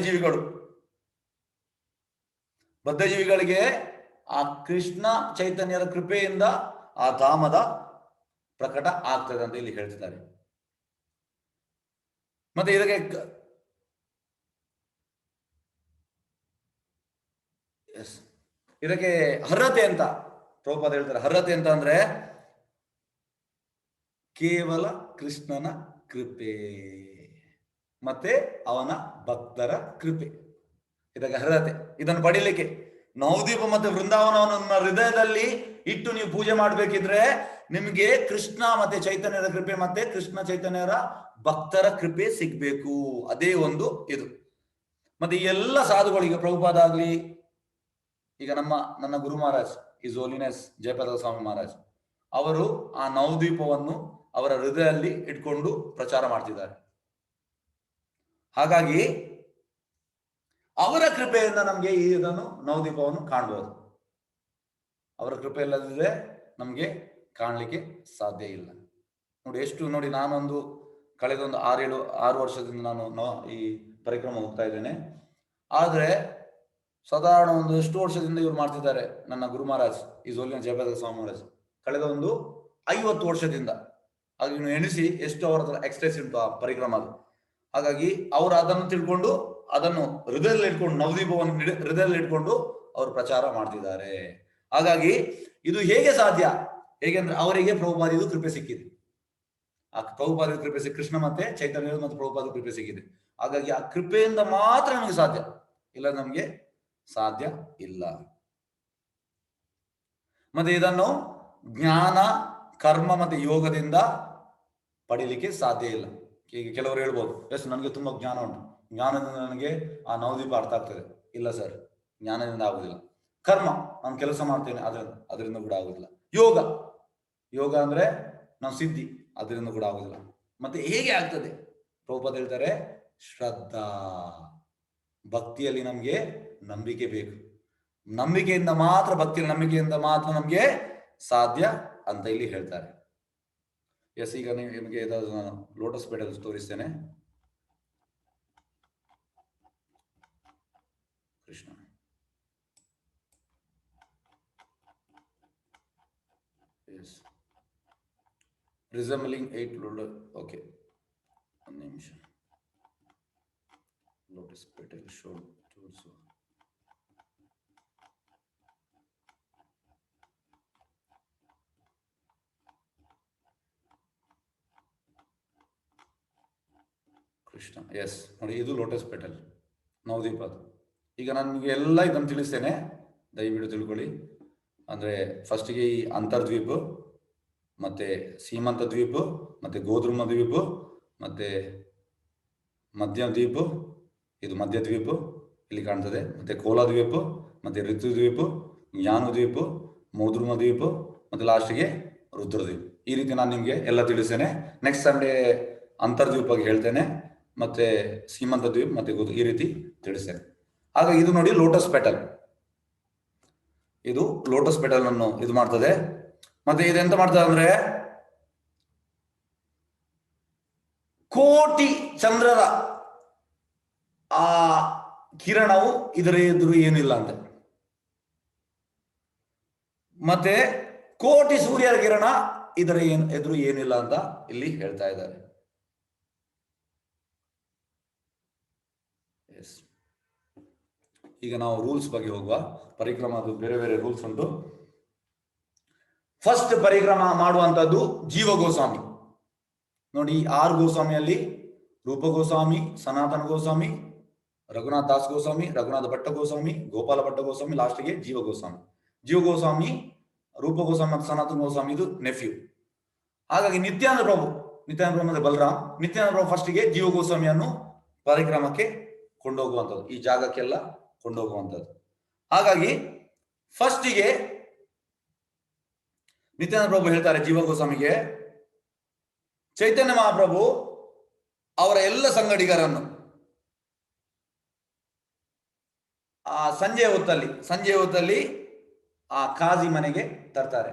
ಜೀವಿಗಳಿಗೆ ಆ ಕೃಷ್ಣ ಚೈತನ್ಯರ ಕೃಪೆಯಿಂದ ಆ ಧಾಮದ ಪ್ರಕಟ ಆಗ್ತದೆ ಅಂತ ಇಲ್ಲಿ ಹೇಳ್ತಿದ್ದಾರೆ. ಮತ್ತೆ ಇದಕ್ಕೆ ಎಸ್, ಇದಕ್ಕೆ ಅರ್ಹತೆ ಅಂತ ಪ್ರಭುಪಾದ ಹೇಳ್ತಾರೆ. ಅರ್ಹತೆ ಅಂತ ಅಂದ್ರೆ ಕೇವಲ ಕೃಷ್ಣನ ಕೃಪೆ ಮತ್ತೆ ಅವನ ಭಕ್ತರ ಕೃಪೆ, ಇದಕ್ಕೆ ಅರ್ಹತೆ. ಇದನ್ನು ಪಡಿಲಿಕ್ಕೆ ನವದೀಪ ಮತ್ತೆ ವೃಂದಾವನವನ್ನು ಹೃದಯದಲ್ಲಿ ಇಟ್ಟು ನೀವು ಪೂಜೆ ಮಾಡ್ಬೇಕಿದ್ರೆ ನಿಮಗೆ ಕೃಷ್ಣ ಮತ್ತೆ ಚೈತನ್ಯರ ಕೃಪೆ ಮತ್ತೆ ಕೃಷ್ಣ ಚೈತನ್ಯರ ಭಕ್ತರ ಕೃಪೆ ಸಿಗ್ಬೇಕು. ಅದೇ ಒಂದು ಇದು. ಮತ್ತೆ ಈ ಎಲ್ಲ ಸಾಧುಗಳಿಗೆ ಪ್ರಭುಪಾದ ಆಗ್ಲಿ, ಈಗ ನನ್ನ ಗುರು ಮಹಾರಾಜ್ ಇಸ್ ಹೋಲಿನೆಸ್ ಜಯಪ್ರದ ಸ್ವಾಮಿ ಮಹಾರಾಜ್, ಅವರು ಆ ನವದ್ವೀಪವನ್ನು ಅವರ ಹೃದಯದಲ್ಲಿ ಇಟ್ಕೊಂಡು ಪ್ರಚಾರ ಮಾಡ್ತಿದ್ದಾರೆ. ಹಾಗಾಗಿ ಅವರ ಕೃಪೆಯಿಂದ ನಮಗೆ ಇದನ್ನು ನವದ್ವೀಪವನ್ನು ಕಾಣಬಹುದು. ಅವರ ಕೃಪೆ ಇಲ್ಲದಿದ್ರೆ ನಮಗೆ ಕಾಣಲಿಕ್ಕೆ ಸಾಧ್ಯ ಇಲ್ಲ. ನೋಡಿ ಎಷ್ಟು, ನೋಡಿ ನಾನೊಂದು ಕಳೆದೊಂದು 6 ವರ್ಷದಿಂದ ನಾನು ಈ ಪರಿಕ್ರಮ ಹೋಗ್ತಾ ಇದ್ದೇನೆ. ಆದ್ರೆ ಸಾಧಾರಣ ಒಂದು ಎಷ್ಟು ವರ್ಷದಿಂದ ಇವ್ರು ಮಾಡ್ತಿದ್ದಾರೆ ನನ್ನ ಗುರು ಮಹಾರಾಜ್ ಈಸ್ ಹೋಲಿನ ಜಯಪ್ರದ ಸ್ವಾಮಿ ಮಹಾರಾಜ್, ಕಳೆದ ಒಂದು 50 ವರ್ಷದಿಂದ. ಆಗ ಇನ್ನು ಎಣಿಸಿ ಎಷ್ಟು ಅವರ ಎಕ್ಸ್ಪ್ರೆಸ್ ಉಂಟು ಆ ಪರಿಕ್ರಮ ಅದು. ಹಾಗಾಗಿ ಅವರು ಅದನ್ನು ತಿಳ್ಕೊಂಡು ಅದನ್ನು ಹೃದಯದಲ್ಲಿ ಇಟ್ಕೊಂಡು ನವದೀಪವನ್ನು ಹೃದಯದಲ್ಲಿ ಇಟ್ಕೊಂಡು ಅವರು ಪ್ರಚಾರ ಮಾಡ್ತಿದ್ದಾರೆ. ಹಾಗಾಗಿ ಇದು ಹೇಗೆ ಸಾಧ್ಯ? ಹೇಗೆಂದ್ರೆ ಅವರಿಗೆ ಪ್ರಭುಪಾದಿದು ಕೃಪೆ ಸಿಕ್ಕಿದೆ. ಆ ಪ್ರಭುಪಾದ ಕೃಪೆ ಸಿಕ್ಕಿ ಕೃಷ್ಣ ಮತ್ತೆ ಚೈತನ್ಯ ಮತ್ತು ಪ್ರಭುಪಾದ ಕೃಪೆ ಸಿಕ್ಕಿದೆ. ಹಾಗಾಗಿ ಆ ಕೃಪೆಯಿಂದ ಮಾತ್ರ ನಮಗೆ ಸಾಧ್ಯ, ಇಲ್ಲ ನಮಗೆ ಸಾಧ್ಯ ಇಲ್ಲ. ಮತ್ತೆ ಇದನ್ನು ಜ್ಞಾನ, ಕರ್ಮ ಮತ್ತೆ ಯೋಗದಿಂದ ಪಡೀಲಿಕ್ಕೆ ಸಾಧ್ಯ ಇಲ್ಲ. ಈಗ ಕೆಲವರು ಹೇಳ್ಬೋದು, ಎಸ್ ನನಗೆ ತುಂಬಾ ಜ್ಞಾನ ಉಂಟು, ಜ್ಞಾನದಿಂದ ನನಗೆ ಆ ನವದೀಪ ಅರ್ಥ ಆಗ್ತದೆ. ಇಲ್ಲ ಸರ್, ಜ್ಞಾನದಿಂದ ಆಗುದಿಲ್ಲ. ಕರ್ಮ, ನಾನು ಕೆಲಸ ಮಾಡ್ತೇನೆ ಅದರಿಂದ ಕೂಡ ಆಗುದಿಲ್ಲ. ಯೋಗ ಅಂದ್ರೆ ನಾವು ಸಿದ್ಧಿ, ಅದರಿಂದ ಕೂಡ ಆಗುದಿಲ್ಲ. ಮತ್ತೆ ಹೇಗೆ ಆಗ್ತದೆ? ಪ್ರಭುಪಾದ ಹೇಳ್ತಾರೆ, ಶ್ರದ್ಧಾ, ಭಕ್ತಿಯಲ್ಲಿ ನಮ್ಗೆ ನಂಬಿಕೆ ಬೇಕು. ನಂಬಿಕೆಯಿಂದ ಮಾತ್ರ, ಭಕ್ತಿಯಲ್ಲಿ ನಂಬಿಕೆಯಿಂದ ಮಾತ್ರ ನಮ್ಗೆ ಸಾಧ್ಯ ಅಂತ ಇಲ್ಲಿ ಹೇಳ್ತಾರೆ. ಎಸ್, ಈಗ ನಿಮಗೆ ನಾನು ಲೋಟಸ್ ಪೆಟಲ್ ತೋರಿಸ್ತೇನೆ. Krishna is resembling 8 lotus. Okay, ಒಂದು ನಿಮಿಷ. ಲೋಟಸ್ ಪೆಟಲ್ ಶೋ ತೋರಿಸುವ. ಕೃಷ್ಣ, ಎಸ್ ನೋಡಿ, ಇದು ಲೋಟಸ್ ಪೆಟಲ್ ನವದೀಪ. ಈಗ ನಾನು ನಿಮಗೆ ಎಲ್ಲ ಇದನ್ನು ತಿಳಿಸ್ತೇನೆ, ದಯವಿಟ್ಟು ತಿಳ್ಕೊಳ್ಳಿ. ಅಂದ್ರೆ ಫಸ್ಟಿಗೆ ಈ ಅಂತರ್ದ್ವೀಪ, ಮತ್ತೆ ಸೀಮಂತ ದ್ವೀಪ, ಮತ್ತೆ ಗೋಧೃಮ ದ್ವೀಪ, ಮತ್ತೆ ಮಧ್ಯ ದ್ವೀಪ, ಇದು ಮಧ್ಯ ದ್ವೀಪ ಇಲ್ಲಿ ಕಾಣ್ತದೆ, ಮತ್ತೆ ಕೋಲಾ ದ್ವೀಪ, ಮತ್ತೆ ಋತು ದ್ವೀಪ, ಜ್ಞಾನ ದ್ವೀಪ, ಮೋದ್ರುಮ ದ್ವೀಪ, ಮತ್ತೆ ಲಾಸ್ಟ್ಗೆ ರುದ್ರದ್ವೀಪ. ಈ ರೀತಿ ನಾನು ನಿಮ್ಗೆ ಎಲ್ಲ ತಿಳಿಸ್ತೇನೆ. ನೆಕ್ಸ್ಟ್ ಸಂಡೇ ಅಂತರ್ದ್ವೀಪಗೆ ಹೇಳ್ತೇನೆ, ಮತ್ತೆ ಸೀಮಂತ ದ್ವೀಪ, ಮತ್ತೆ ಈ ರೀತಿ ತಿಳಿಸ್ತೇನೆ. ಹಾಗಾಗಿ ಇದು ನೋಡಿ ಲೋಟಸ್ ಪೆಟಲ್, ಇದು ಲೋಟಸ್ ಪೆಟಲ್ ಅನ್ನು ಇದು ಮಾಡ್ತದೆ. ಮತ್ತೆ ಇದೆಂತ ಮಾಡ್ತದೆ ಅಂದ್ರೆ, ಕೋಟಿ ಚಂದ್ರರ ಆ ಕಿರಣವು ಇದರ ಎದುರು ಏನಿಲ್ಲ ಅಂತ, ಮತ್ತೆ ಕೋಟಿ ಸೂರ್ಯರ ಕಿರಣ ಇದರ ಎದುರು ಏನಿಲ್ಲ ಅಂತ ಇಲ್ಲಿ ಹೇಳ್ತಾ ಇದ್ದಾರೆ. ಈಗ ನಾವು ರೂಲ್ಸ್ ಬಗ್ಗೆ ಹೋಗುವ. ಪರಿಕ್ರಮದ ಬೇರೆ ಬೇರೆ ರೂಲ್ಸ್ ಉಂಟು. ಫಸ್ಟ್ ಪರಿಕ್ರಮ ಮಾಡುವಂತದ್ದು ಜೀವ ಗೋಸ್ವಾಮಿ. ನೋಡಿ, 6 ಗೋಸ್ವಾಮಿಯಲ್ಲಿ ರೂಪ ಗೋಸ್ವಾಮಿ, ಸನಾತನ ಗೋಸ್ವಾಮಿ, ರಘುನಾಥ ದಾಸ್ ಗೋಸ್ವಾಮಿ, ರಘುನಾಥ ಭಟ್ಟ ಗೋಸ್ವಾಮಿ, ಗೋಪಾಲ ಭಟ್ಟ ಗೋಸ್ವಾಮಿ, ಲಾಸ್ಟ್ಗೆ ಜೀವ ಗೋಸ್ವಾಮಿ. ಜೀವ ಗೋಸ್ವಾಮಿ, ರೂಪ ಗೋಸ್ವಾಮಿ ಮತ್ತು ಸನಾತನ ಗೋಸ್ವಾಮಿ ಇದು ನೆಫ್ಯೂ. ಹಾಗಾಗಿ ನಿತ್ಯಾನಂದ ಪ್ರಭು ಮತ್ತೆ ಬಲರಾಮ್, ನಿತ್ಯಾನಂದ ಪ್ರಭು ಫಸ್ಟಿಗೆ ಜೀವ ಗೋಸ್ವಾಮಿಯನ್ನು ಪರಿಕ್ರಮಕ್ಕೆ ಕೊಂಡೋಗುವಂಥದ್ದು, ಈ ಜಾಗಕ್ಕೆಲ್ಲ ಕೊಂಡೋಗುವಂಥದ್ದು. ಹಾಗಾಗಿ ಫಸ್ಟಿಗೆ ನಿತ್ಯಾನಂದ ಪ್ರಭು ಹೇಳ್ತಾರೆ ಜೀವ ಗೋಸ್ವಾಮಿಗೆ, ಚೈತನ್ಯ ಮಹಾಪ್ರಭು ಅವರ ಎಲ್ಲ ಸಂಗಡಿಗರನ್ನು ಆ ಸಂಜೆ ಹೊತ್ತಲ್ಲಿ ಆ ಕಾಜಿ ಮನೆಗೆ ತರ್ತಾರೆ.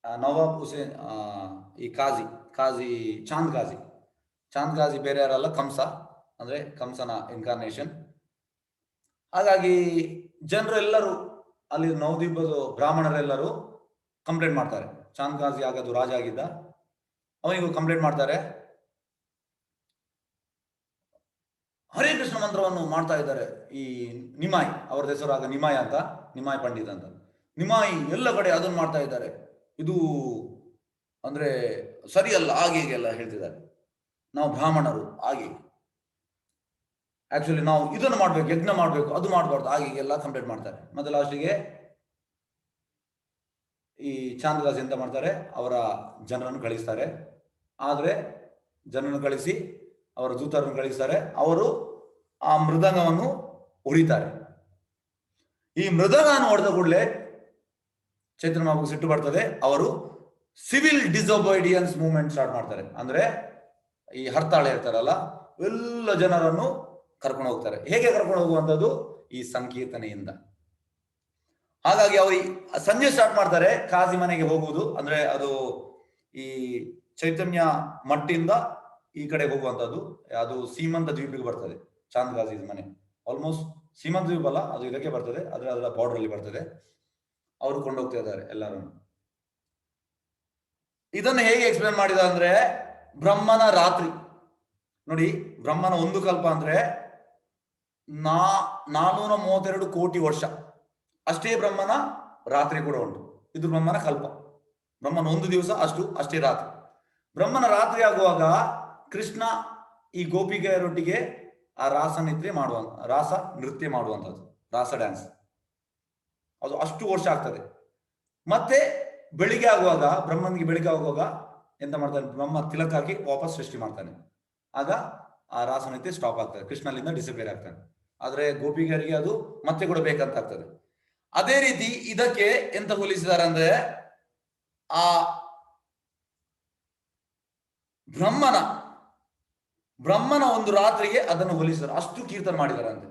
ನವಾಬ್ ಹುಸೇನ್, ಈ ಕಾಜಿ ಚಾಂದ್ ಕಾಜಿ ಬೇರೆ ಯಾರಲ್ಲ, ಕಂಸ, ಅಂದ್ರೆ ಕಂಸನ ಇನ್ಕಾರ್ನೇಷನ್. ಹಾಗಾಗಿ ಜನರು ಎಲ್ಲರೂ ಅಲ್ಲಿ ನವದ್ವೀಪದ ಬ್ರಾಹ್ಮಣರೆಲ್ಲರೂ ಕಂಪ್ಲೇಂಟ್ ಮಾಡ್ತಾರೆ. ಚಾಂದ್ ಕಾಜಿ ಆಗದು ರಾಜ ಆಗಿದ್ದ, ಅವನಿಗೂ ಕಂಪ್ಲೇಂಟ್ ಮಾಡ್ತಾರೆ, ಹರೇ ಕೃಷ್ಣ ಮಂತ್ರವನ್ನು ಮಾಡ್ತಾ ಇದ್ದಾರೆ. ಈ ನಿಮಾಯ್ ಅವರ ಹೆಸರು ಆಗ ನಿಮಾಯ್ ಅಂತ, ನಿಮಾಯ್ ಪಂಡಿತ್ ಅಂತ. ನಿಮಾಯಿ ಎಲ್ಲ ಕಡೆ ಅದನ್ನು ಮಾಡ್ತಾ ಇದ್ದಾರೆ. ಇದು ಅಂದ್ರೆ ಸರಿಯಲ್ಲ, ಹಾಗೆ ಹೀಗೆಲ್ಲ ಹೇಳ್ತಿದ್ದಾರೆ. ನಾವು ಬ್ರಾಹ್ಮಣರು ಹಾಗೆ, ಆಕ್ಚುಲಿ ನಾವು ಇದನ್ನು ಮಾಡ್ಬೇಕು, ಯಜ್ಞ ಮಾಡ್ಬೇಕು, ಅದು ಮಾಡಬಾರ್ದು, ಹಾಗೆ ಎಲ್ಲ ಕಂಪ್ಲೇಂಟ್ ಮಾಡ್ತಾರೆ. ಮತ್ತೆ ಲಾಸ್ಟಿಗೆ ಈ ಚಾಂದ್ರಾಸ್ ಎಂತ ಮಾಡ್ತಾರೆ, ಅವರ ಜನರನ್ನು ಕಳಿಸ್ತಾರೆ. ಆದರೆ ಜನರನ್ನು ಕಳಿಸಿ ಅವರ ದೂತರನ್ನು ಕಳಿಸ್ತಾರೆ. ಅವರು ಆ ಮೃದಂಗವನ್ನು ಹೊಡಿತಾರೆ. ಈ ಮೃದಂಗವನ್ನು ಹೊಡೆದ ಕೂಡಲೇ ಚೈತನ್ಯ ಮಹಾಪ್ರಭು ಸಿಟ್ಟು ಬರ್ತದೆ. ಅವರು ಸಿವಿಲ್ ಡಿಸೊಬೈಡಿಯನ್ಸ್ ಮೂವ್ಮೆಂಟ್ ಸ್ಟಾರ್ಟ್ ಮಾಡ್ತಾರೆ. ಅಂದ್ರೆ ಈ ಹರ್ತಾಳೆ ಇರ್ತಾರಲ್ಲ, ಎಲ್ಲ ಜನರನ್ನು ಕರ್ಕೊಂಡು ಹೋಗ್ತಾರೆ. ಹೇಗೆ ಕರ್ಕೊಂಡು ಹೋಗುವಂಥದ್ದು? ಈ ಸಂಕೀರ್ತನೆಯಿಂದ. ಹಾಗಾಗಿ ಅವರು ಸಂಜೆ ಸ್ಟಾರ್ಟ್ ಮಾಡ್ತಾರೆ ಕಾಜಿ ಮನೆಗೆ ಹೋಗುವುದು. ಅಂದ್ರೆ ಅದು ಈ ಚೈತನ್ಯ ಮಟ್ಟಿಂದ ಈ ಕಡೆ ಹೋಗುವಂಥದ್ದು. ಅದು ಸೀಮಂತ ದ್ವೀಪಿಗೆ ಬರ್ತದೆ ಚಾಂದ್ ಗಾಜಿ ಮನೆ. ಆಲ್ಮೋಸ್ಟ್ ಸೀಮಂತ ದ್ವೀಪ ಅಲ್ಲ, ಅದು ಇದಕ್ಕೆ ಬರ್ತದೆ, ಆದ್ರೆ ಅದರ ಬಾರ್ಡರ್ ಅಲ್ಲಿ ಬರ್ತದೆ. ಅವರು ಕೊಂಡೋಗ್ತಾ ಇದ್ದಾರೆ ಎಲ್ಲರನ್ನು. ಇದನ್ನು ಹೇಗೆ ಎಕ್ಸ್ಪ್ಲೇನ್ ಮಾಡಿದ ಅಂದ್ರೆ, ಬ್ರಹ್ಮನ ರಾತ್ರಿ ನೋಡಿ, ಬ್ರಹ್ಮನ ಒಂದು ಕಲ್ಪ ಅಂದ್ರೆ 432 ಕೋಟಿ ವರ್ಷ. ಅಷ್ಟೇ ಬ್ರಹ್ಮನ ರಾತ್ರಿ ಕೂಡ ಉಂಟು. ಇದು ಬ್ರಹ್ಮನ ಕಲ್ಪ. ಬ್ರಹ್ಮನ ಒಂದು ದಿವಸ ಅಷ್ಟೇ ರಾತ್ರಿ. ಬ್ರಹ್ಮನ ರಾತ್ರಿ ಆಗುವಾಗ ಕೃಷ್ಣ ಈ ಗೋಪಿಕೆಯರೊಟ್ಟಿಗೆ ಆ ರಾಸ ನೃತ್ಯ ಮಾಡುವಂಥದ್ದು, ರಾಸ ಡ್ಯಾನ್ಸ್. ಅದು ಅಷ್ಟು ವರ್ಷ ಆಗ್ತದೆ. ಮತ್ತೆ ಬೆಳಿಗ್ಗೆ ಆಗುವಾಗ, ಬ್ರಹ್ಮನಿಗೆ ಬೆಳಿಗ್ಗೆ ಆಗುವಾಗ ಎಂತ ಮಾಡ್ತಾನೆ, ಬ್ರಹ್ಮ ತಿಲಕ್ ಹಾಕಿ ವಾಪಸ್ ಸೃಷ್ಟಿ ಮಾಡ್ತಾನೆ. ಆಗ ಆ ರಾಸ ನೃತ್ಯ ಸ್ಟಾಪ್ ಆಗ್ತದೆ, ಕೃಷ್ಣ ಅಲ್ಲಿಂದ ಡಿಸಪಿಯರ್ ಆಗ್ತಾನೆ. ಆದ್ರೆ ಗೋಪಿಗರಿಗೆ ಅದು ಮತ್ತೆ ಕೂಡ ಬೇಕಂತ ಆಗ್ತದೆ. ಅದೇ ರೀತಿ ಇದಕ್ಕೆ ಎಂತ ಹೋಲಿಸಿದ್ದಾರೆ ಅಂದ್ರೆ, ಆ ಬ್ರಹ್ಮನ ಒಂದು ರಾತ್ರಿಗೆ ಅದನ್ನು ಹೋಲಿಸಿದ್ದಾರೆ. ಅಷ್ಟು ಕೀರ್ತನೆ ಮಾಡಿದ್ದಾರೆ ಅಂತೆ.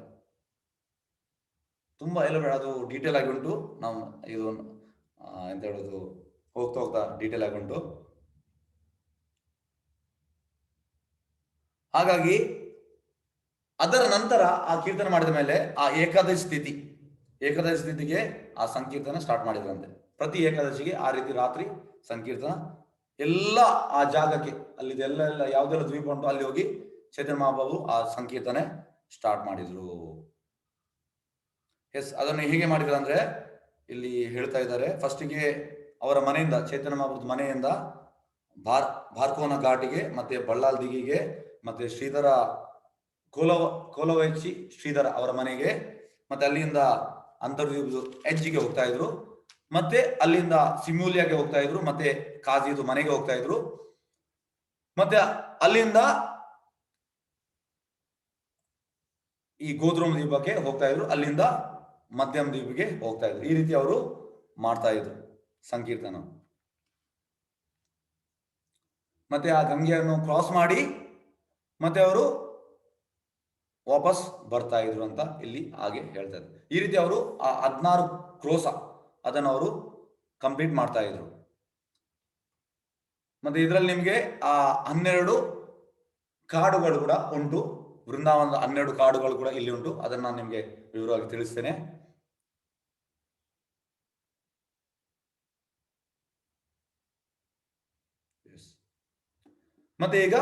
ತುಂಬಾ ಎಲ್ಲ ಅದು ಡೀಟೇಲ್ ಆಗಿ ಉಂಟು. ನಾವು ಇದು ಎಂತ ಹೇಳುದು, ಹೋಗ್ತಾ ಡೀಟೇಲ್ ಆಗಿ ಉಂಟು. ಹಾಗಾಗಿ ಅದರ ನಂತರ ಆ ಕೀರ್ತನೆ ಮಾಡಿದ ಮೇಲೆ ಆ ಏಕಾದಶಿ ಸ್ಥಿತಿಗೆ ಆ ಸಂಕೀರ್ತನ ಸ್ಟಾರ್ಟ್ ಮಾಡಿದ್ರಂತೆ. ಪ್ರತಿ ಏಕಾದಶಿಗೆ ಆ ರೀತಿ ರಾತ್ರಿ ಸಂಕೀರ್ತನ ಎಲ್ಲ ಆ ಜಾಗಕ್ಕೆ, ಅಲ್ಲಿದೆಲ್ಲ ಯಾವ್ದೆಲ್ಲ ದ್ವೀಪ ಉಂಟು ಅಲ್ಲಿ ಹೋಗಿ ಚೈತನ್ಯ ಮಹಾಪ್ರಭು ಆ ಸಂಕೀರ್ತನೆ ಸ್ಟಾರ್ಟ್ ಮಾಡಿದ್ರು. ಎಸ್, ಅದನ್ನು ಹೇಗೆ ಮಾಡಿದ್ರು ಅಂದ್ರೆ ಇಲ್ಲಿ ಹೇಳ್ತಾ ಇದ್ದಾರೆ. ಫಸ್ಟಿಗೆ ಅವರ ಮನೆಯಿಂದ, ಚೈತನ್ಯ ಮಹಾಪ್ರಭು ಮನೆಯಿಂದ ಬಾರ್ಕೋನ ಘಾಟಿಗೆ, ಮತ್ತೆ ಬಳ್ಳಾಲ್ ದಿಗಿಗೆ, ಮತ್ತೆ ಶ್ರೀಧರ ಕೋಲವೈಚಿ ಶ್ರೀಧರ ಅವರ ಮನೆಗೆ, ಮತ್ತೆ ಅಲ್ಲಿಂದ ಅಂತರ್ದ್ವೀಪದ ಎಡ್ಜಿಗೆ ಹೋಗ್ತಾ ಇದ್ರು, ಮತ್ತೆ ಅಲ್ಲಿಂದ ಸಿಮ್ಯೂಲಿಯಾಗೆ ಹೋಗ್ತಾ ಇದ್ರು, ಮತ್ತೆ ಕಾಜಿದು ಮನೆಗೆ ಹೋಗ್ತಾ ಇದ್ರು, ಮತ್ತೆ ಅಲ್ಲಿಂದ ಈ ಗೋದ್ರೋಮ್ ದ್ವೀಪಕ್ಕೆ ಹೋಗ್ತಾ ಇದ್ರು, ಅಲ್ಲಿಂದ ಮಧ್ಯಮ ದ್ವೀಪಿಗೆ ಹೋಗ್ತಾ ಇದ್ರು. ಈ ರೀತಿ ಅವರು ಮಾಡ್ತಾ ಇದ್ರು ಸಂಕೀರ್ತನ. ಮತ್ತೆ ಆ ಗಂಗೆಯನ್ನು ಕ್ರಾಸ್ ಮಾಡಿ ಮತ್ತೆ ಅವರು ವಾಪಸ್ ಬರ್ತಾ ಇದ್ರು ಅಂತ ಇಲ್ಲಿ ಹಾಗೆ ಹೇಳ್ತಾ ಇದ್ರು. ಈ ರೀತಿ ಅವರು ಆ 16 ಕ್ರೋಸ ಅದನ್ನು ಅವರು ಕಂಪ್ಲೀಟ್ ಮಾಡ್ತಾ ಇದ್ರು. ಮತ್ತೆ ಇದರಲ್ಲಿ ನಿಮ್ಗೆ ಆ 12 ಕಾಡುಗಳು ಕೂಡ ಉಂಟು. ವೃಂದಾವನದ 12 ಕಾಡುಗಳು ಕೂಡ ಇಲ್ಲಿ ಉಂಟು. ಅದನ್ನ ನಾನು ನಿಮ್ಗೆ ವಿವರವಾಗಿ ತಿಳಿಸ್ತೇನೆ. ಮತ್ತೆ ಈಗ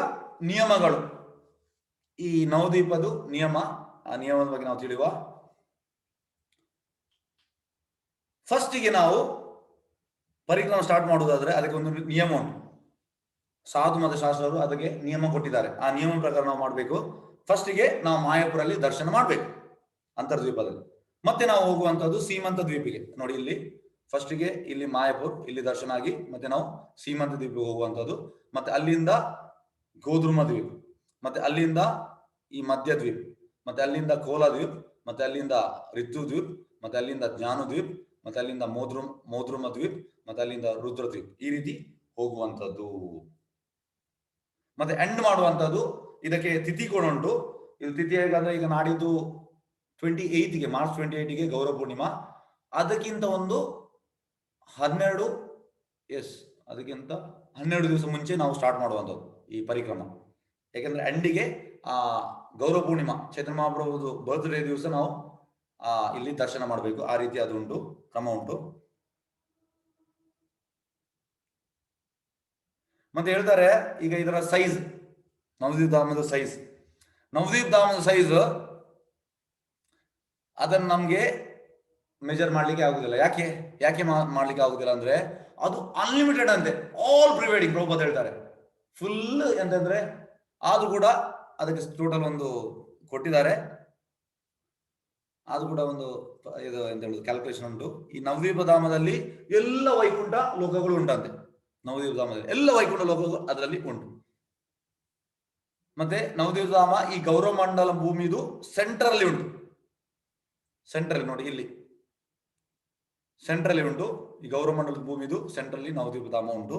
ನಿಯಮಗಳು, ಈ ನವದ್ವೀಪದ ನಿಯಮ, ಆ ನಿಯಮದ ಬಗ್ಗೆ ನಾವು ತಿಳಿಯುವ. ಫಸ್ಟಿಗೆ ನಾವು ಪರಿಕ್ರಮ ಸ್ಟಾರ್ಟ್ ಮಾಡುವುದಾದ್ರೆ ಅದಕ್ಕೆ ಒಂದು ನಿಯಮ ಉಂಟು. ಸಾಧು ಮತ ಶಾಸ್ತ್ರರು ಅದಕ್ಕೆ ನಿಯಮ ಕೊಟ್ಟಿದ್ದಾರೆ. ಆ ನಿಯಮ ಪ್ರಕಾರ ನಾವು ಮಾಡಬೇಕು. ಫಸ್ಟಿಗೆ ನಾವು ಮಾಯಾಪುರಲ್ಲಿ ದರ್ಶನ ಮಾಡಬೇಕು, ಅಂತರ್ದ್ವೀಪದಲ್ಲಿ. ಮತ್ತೆ ನಾವು ಹೋಗುವಂತದ್ದು ಸೀಮಂತ ದ್ವೀಪಿಗೆ. ನೋಡಿ ಇಲ್ಲಿ ಫಸ್ಟಿಗೆ ಇಲ್ಲಿ ಮಾಯಾಪುರ್, ಇಲ್ಲಿ ದರ್ಶನ ಆಗಿ ಮತ್ತೆ ನಾವು ಸೀಮಂತ ದ್ವೀಪಿಗೆ ಹೋಗುವಂಥದ್ದು. ಮತ್ತೆ ಅಲ್ಲಿಂದ ಗೋದ್ರುಮ ದ್ವೀಪ್, ಮತ್ತೆ ಅಲ್ಲಿಂದ ಈ ಮಧ್ಯ ದ್ವೀಪ್, ಮತ್ತೆ ಅಲ್ಲಿಂದ ಕೋಲಾ ದ್ವೀಪ್, ಮತ್ತೆ ಅಲ್ಲಿಂದ ರಿತು ದ್ವೀಪ್, ಮತ್ತೆ ಅಲ್ಲಿಂದ ಜ್ಞಾನ ದ್ವೀಪ್, ಮತ್ತೆ ಅಲ್ಲಿಂದ ಮೋದ್ರುಮ ದ್ವೀಪ್, ಮತ್ತೆ ಅಲ್ಲಿಂದ ರುದ್ರ ದ್ವೀಪ್. ಈ ರೀತಿ ಹೋಗುವಂಥದ್ದು. ಮತ್ತೆ ಎಂಡ್ ಮಾಡುವಂಥದ್ದು. ಇದಕ್ಕೆ ತಿಥಿ ಕೂಡ ಉಂಟು. ಇದು ತಿಥಿ ಹೇಗಂದ್ರೆ, ಈಗ ನಾಡಿದ್ದು 28ಗೆ ಮಾರ್ಚ್ 28ಗೆ ಗೌರ ಪೂರ್ಣಿಮಾ. ಅದಕ್ಕಿಂತ ಒಂದು 12 ಅದಕ್ಕಿಂತ 12 ದಿವಸ ಮುಂಚೆ ನಾವು ಸ್ಟಾರ್ಟ್ ಮಾಡುವಂಥದ್ದು ಈ ಪರಿಕ್ರಮ. ಯಾಕೆಂದ್ರೆ ಎಂಡಿಗೆ ಆ ಗೌರ ಪೂರ್ಣಿಮಾ ಚೈತನ್ಯ ಮಹಾಪ್ರಭುದು ಬರ್ತ್ಡೇ ದಿವಸ ನಾವು ಇಲ್ಲಿ ದರ್ಶನ ಮಾಡಬೇಕು. ಆ ರೀತಿ ಅದು ಉಂಟು, ಕ್ರಮ ಉಂಟು. ಮತ್ತೆ ಹೇಳ್ತಾರೆ ಈಗ ಇದರ ಸೈಜ್, ನವದ್ವೀಪ ಧಾಮದ ಸೈಜ್ ನವದ್ವೀಪ ಧಾಮದ ಸೈಜ್ ಅದನ್ನು ನಮ್ಗೆ ಮೆಜರ್ ಮಾಡ್ಲಿಕ್ಕೆ ಆಗುದಿಲ್ಲ. ಯಾಕೆ ಯಾಕೆ ಮಾಡ್ಲಿಕ್ಕೆ ಆಗುದಿಲ್ಲ ಅಂದ್ರೆ ಅದು ಅನ್ಲಿಮಿಟೆಡ್ ಅಂತೆ, ಆಲ್ ಪ್ರಿವೈಡಿಂಗ್ ಪ್ರಭುಪಾದ ಹೇಳ್ತಾರೆ. ಫುಲ್ ಎಂತಂದ್ರೆ ಅದು ಕೂಡ ಅದಕ್ಕೆ ಟೋಟಲ್ ಒಂದು ಕೊಟ್ಟಿದ್ದಾರೆ, ಅದು ಕೂಡ ಒಂದು ಇದು ಎಂತ ಹೇಳುದು ಕ್ಯಾಲ್ಕುಲೇಷನ್ ಉಂಟು. ಈ ನವದ್ವೀಪ ಧಾಮದಲ್ಲಿ ಎಲ್ಲ ವೈಕುಂಠ ಲೋಕಗಳು ಉಂಟಂತೆ. ನವದ್ವೀಪ ಧಾಮದಲ್ಲಿ ಎಲ್ಲ ವೈಕುಂಠ ಲೋಕಗಳು ಅದರಲ್ಲಿ ಉಂಟು. ಮತ್ತೆ ನವದ್ವೀಪ ಧಾಮ ಈ ಗೌರವ ಮಂಡಲ ಭೂಮಿದು ಸೆಂಟ್ರಲ್ಲಿ ಉಂಟು. ಸೆಂಟ್ರಲ್ಲಿ ನೋಡಿ, ಇಲ್ಲಿ ಸೆಂಟ್ರಲ್ಲಿ ಉಂಟು. ಈ ಗೌರವ ಮಂಡಲದ ಭೂಮಿದು ಸೆಂಟ್ರಲ್ಲಿ ನವದ್ವೀಪ ಧಾಮ ಉಂಟು.